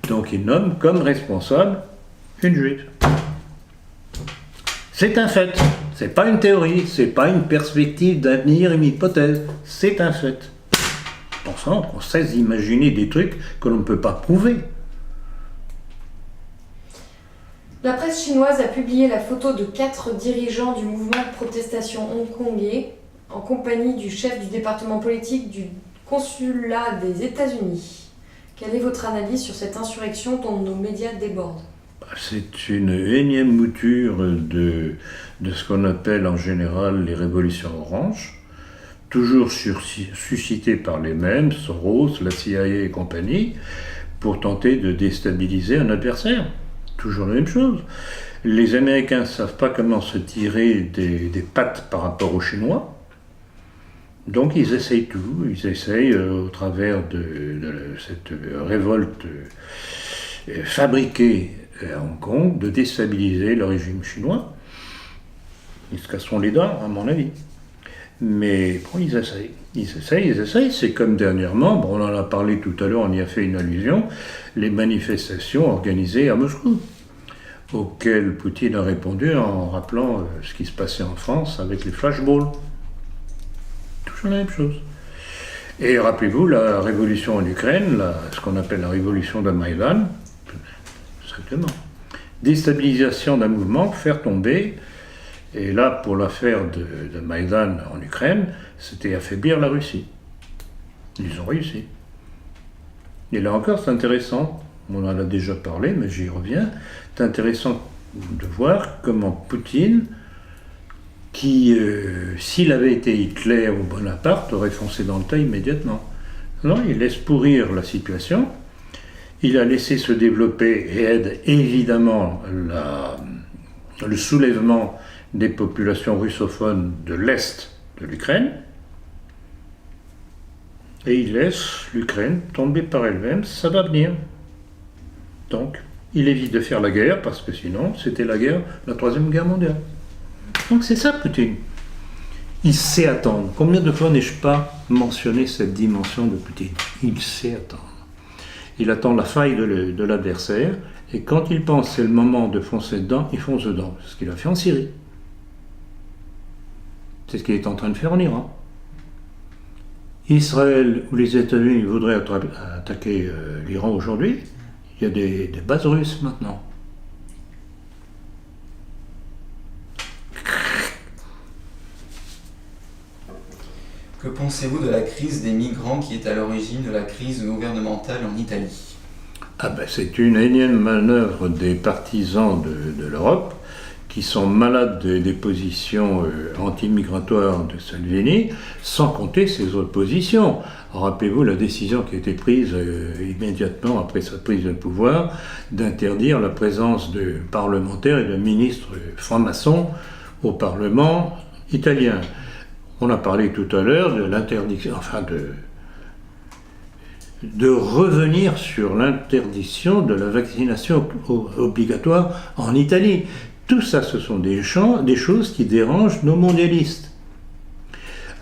Donc il nomme comme responsable une juive. C'est un fait, c'est pas une théorie, c'est pas une perspective d'avenir, une hypothèse, c'est un fait. Pensant qu'on sait imaginer des trucs que l'on ne peut pas prouver. La presse chinoise a publié la photo de 4 dirigeants du mouvement de protestation hongkongais en compagnie du chef du département politique du consulat des États-Unis. Quelle est votre analyse sur cette insurrection dont nos médias débordent ? C'est une énième mouture de ce qu'on appelle en général les révolutions oranges, toujours suscitées par les mêmes, Soros, la CIA et compagnie, pour tenter de déstabiliser un adversaire. Toujours la même chose. Les Américains ne savent pas comment se tirer des pattes par rapport aux Chinois, donc ils essayent tout. Ils essayent, au travers de cette révolte fabriquée à Hong Kong, de déstabiliser le régime chinois. Ils se casseront les dents, à mon avis. Mais bon, ils essayent. C'est comme dernièrement, bon, on en a parlé tout à l'heure, on y a fait une allusion, les manifestations organisées à Moscou, auxquelles Poutine a répondu en rappelant ce qui se passait en France avec les flashballs. Toujours la même chose. Et rappelez-vous, la révolution en Ukraine, ce qu'on appelle la révolution de Maïdan, exactement. Déstabilisation d'un mouvement, faire tomber. Et là, pour l'affaire de Maïdan en Ukraine, c'était affaiblir la Russie. Ils ont réussi. Et là encore, c'est intéressant. On en a déjà parlé, mais j'y reviens. C'est intéressant de voir comment Poutine, qui, s'il avait été Hitler ou Bonaparte, aurait foncé dans le tas immédiatement. Non, il laisse pourrir la situation. Il a laissé se développer et aide évidemment le soulèvement des populations russophones de l'Est de l'Ukraine, et il laisse l'Ukraine tomber par elle-même, ça va venir. Donc, il évite de faire la guerre, parce que sinon, c'était la Troisième Guerre mondiale. Donc c'est ça, Poutine. Il sait attendre. Combien de fois n'ai-je pas mentionné cette dimension de Poutine ? Il sait attendre. Il attend la faille de l'adversaire, et quand il pense que c'est le moment de foncer dedans, il fonce dedans. C'est ce qu'il a fait en Syrie. C'est ce qu'il est en train de faire en Iran. Israël ou les États-Unis voudraient attaquer l'Iran aujourd'hui, il y a des bases russes maintenant. Que pensez-vous de la crise des migrants qui est à l'origine de la crise gouvernementale en Italie ? C'est une énième manœuvre des partisans de l'Europe qui sont malades des positions anti-migratoires de Salvini, sans compter ses autres positions. Rappelez-vous la décision qui a été prise immédiatement après sa prise de pouvoir d'interdire la présence de parlementaires et de ministres francs-maçons au Parlement italien. On a parlé tout à l'heure de l'interdiction, de revenir sur l'interdiction de la vaccination obligatoire en Italie. Tout ça, ce sont des choses qui dérangent nos mondialistes.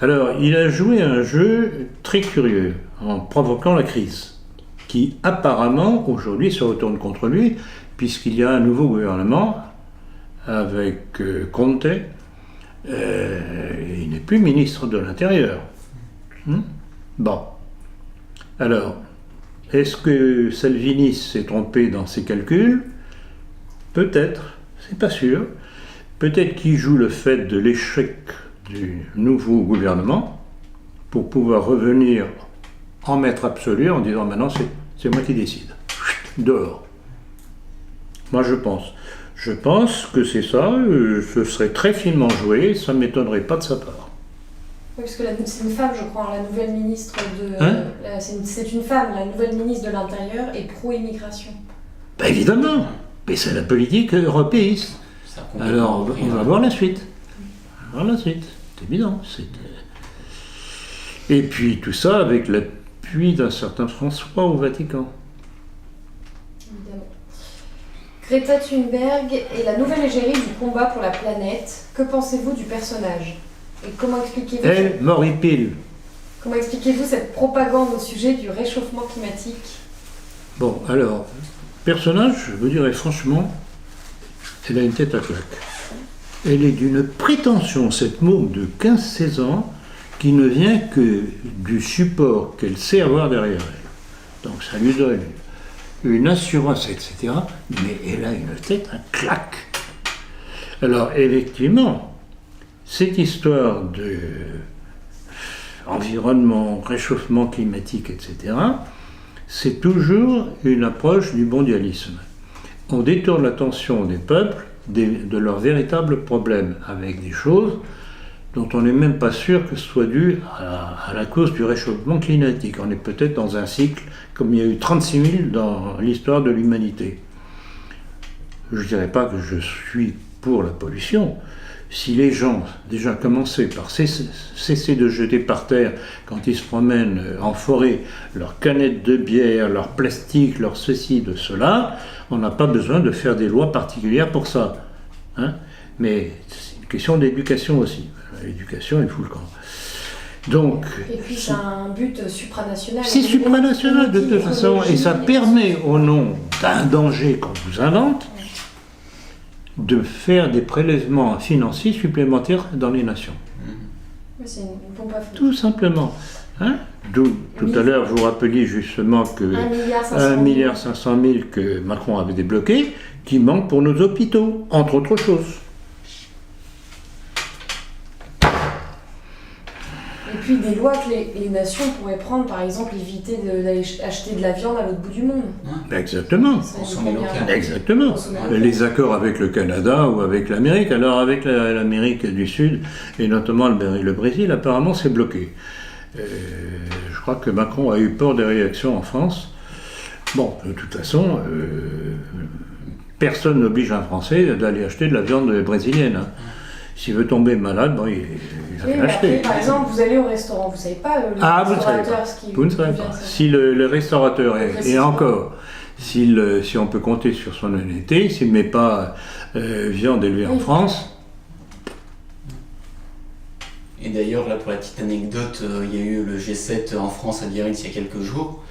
Alors, il a joué un jeu très curieux en provoquant la crise, qui apparemment, aujourd'hui, se retourne contre lui, puisqu'il y a un nouveau gouvernement avec Conte. Il n'est plus ministre de l'Intérieur. Bon. Alors, est-ce que Salvini s'est trompé dans ses calculs ? Peut-être. C'est pas sûr. Peut-être qu'il joue le fait de l'échec du nouveau gouvernement pour pouvoir revenir en maître absolu, en disant maintenant c'est moi qui décide. Dehors. Moi je pense. Je pense que c'est ça, ce serait très finement joué, ça ne m'étonnerait pas de sa part. Oui, parce que c'est une femme, je crois, la nouvelle ministre de... Hein c'est une femme, la nouvelle ministre de l'Intérieur et pro-immigration. Ben évidemment, mais c'est la politique européiste. Alors on va voir la suite. On va voir la suite, c'est évident. Et puis tout ça avec l'appui d'un certain François au Vatican. Évidemment. Greta Thunberg est la nouvelle égérie du combat pour la planète. Que pensez-vous du personnage? Et comment expliquez-vous Comment expliquez-vous cette propagande au sujet du réchauffement climatique? Bon, alors, personnage, je vous dirais franchement, elle a une tête à claque. Elle est d'une prétention, cette môme de 15-16 ans, qui ne vient que du support qu'elle sait avoir derrière elle. Donc ça lui donne une assurance, etc. Mais elle a une tête à claque. Alors, effectivement, cette histoire de environnement, réchauffement climatique, etc., c'est toujours une approche du mondialisme. On détourne l'attention des peuples de leurs véritables problèmes avec des choses dont on n'est même pas sûr que ce soit dû à la cause du réchauffement climatique. On est peut-être dans un cycle comme il y a eu 36 000 dans l'histoire de l'humanité. Je ne dirais pas que je suis pour la pollution. Si les gens déjà commençaient par cesser de jeter par terre quand ils se promènent en forêt leurs canettes de bière, leurs plastiques, leurs ceci, de cela, on n'a pas besoin de faire des lois particulières pour ça. Hein? Mais c'est une question d'éducation aussi. L'éducation, il faut le camp. Donc, et puis c'est un but supranational. C'est supranational de toute façon, et ça permet, au nom d'un danger qu'on vous invente, de faire des prélèvements financiers supplémentaires dans les nations. C'est une pompe à feu. Tout simplement. Hein? D'où, tout à l'heure, vous rappeliez justement que 1,5 milliard que Macron avait débloqué, qui manque pour nos hôpitaux, entre autres choses. Et puis des lois que les nations pourraient prendre, par exemple, éviter d'aller acheter de la viande à l'autre bout du monde. Exactement. Exactement. Les accords avec le Canada ou avec l'Amérique. Alors avec l'Amérique du Sud, et notamment le Brésil, apparemment c'est bloqué. Je crois que Macron a eu peur des réactions en France. Bon, de toute façon, personne n'oblige un Français d'aller acheter de la viande brésilienne. Hein. S'il veut tomber malade, bon, il va l'acheter. Par exemple, vous allez au restaurant, vous ne savez pas le restaurateur ce qui... Vous ne savez pas. Si le restaurateur et encore, si on peut compter sur son honnêteté, s'il ne met pas viande élevée en France. Et d'ailleurs, là, pour la petite anecdote, il y a eu le G7 en France à Biarritz il y a quelques jours.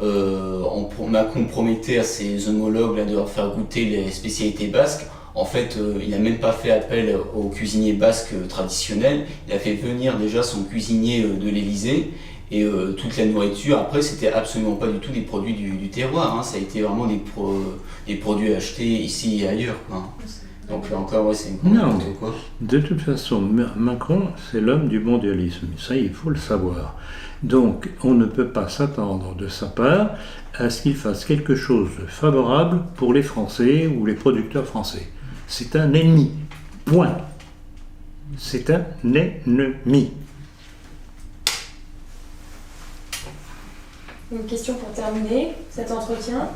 Macron promettait à ses homologues là, de leur faire goûter les spécialités basques. En fait, il n'a même pas fait appel au cuisinier basque traditionnel. Il a fait venir déjà son cuisinier de l'Élysée et toute la nourriture. Après, c'était absolument pas du tout des produits du terroir. Hein. Ça a été vraiment des produits achetés ici et ailleurs. Hein. Donc là encore, ouais, c'est n'importe quoi. De toute façon, Macron, c'est l'homme du mondialisme. Ça, il faut le savoir. Donc, on ne peut pas s'attendre de sa part à ce qu'il fasse quelque chose de favorable pour les Français ou les producteurs français. C'est un ennemi. Point. C'est un ennemi. Une question pour terminer cet entretien.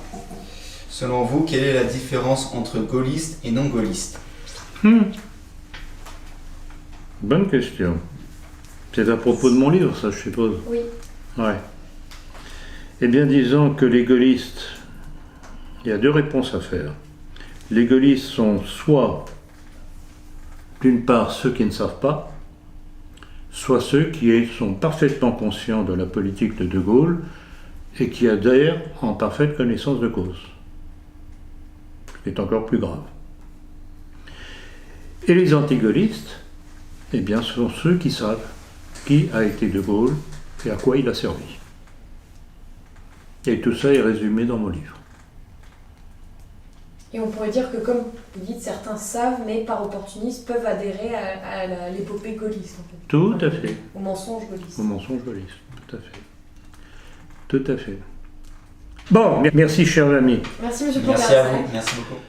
Selon vous, quelle est la différence entre gaulliste et non gaulliste? Bonne question. C'est à propos de mon livre, ça, je suppose. Oui. Ouais. Eh bien, disons que les gaullistes, il y a deux réponses à faire. Les gaullistes sont soit, d'une part, ceux qui ne savent pas, soit ceux qui sont parfaitement conscients de la politique de De Gaulle et qui adhèrent en parfaite connaissance de cause. Ce qui est encore plus grave. Et les anti-gaullistes, eh bien, ce sont ceux qui savent qui a été De Gaulle et à quoi il a servi. Et tout ça est résumé dans mon livre. Et on pourrait dire que, comme vous dites, certains savent, mais par opportunisme, peuvent adhérer à l'épopée gaulliste. En fait. Tout à fait. Au mensonge gaulliste. Au mensonge gaulliste, tout à fait. Tout à fait. Bon, merci chers amis. Merci, monsieur Merci Ploquin. à vous, merci beaucoup.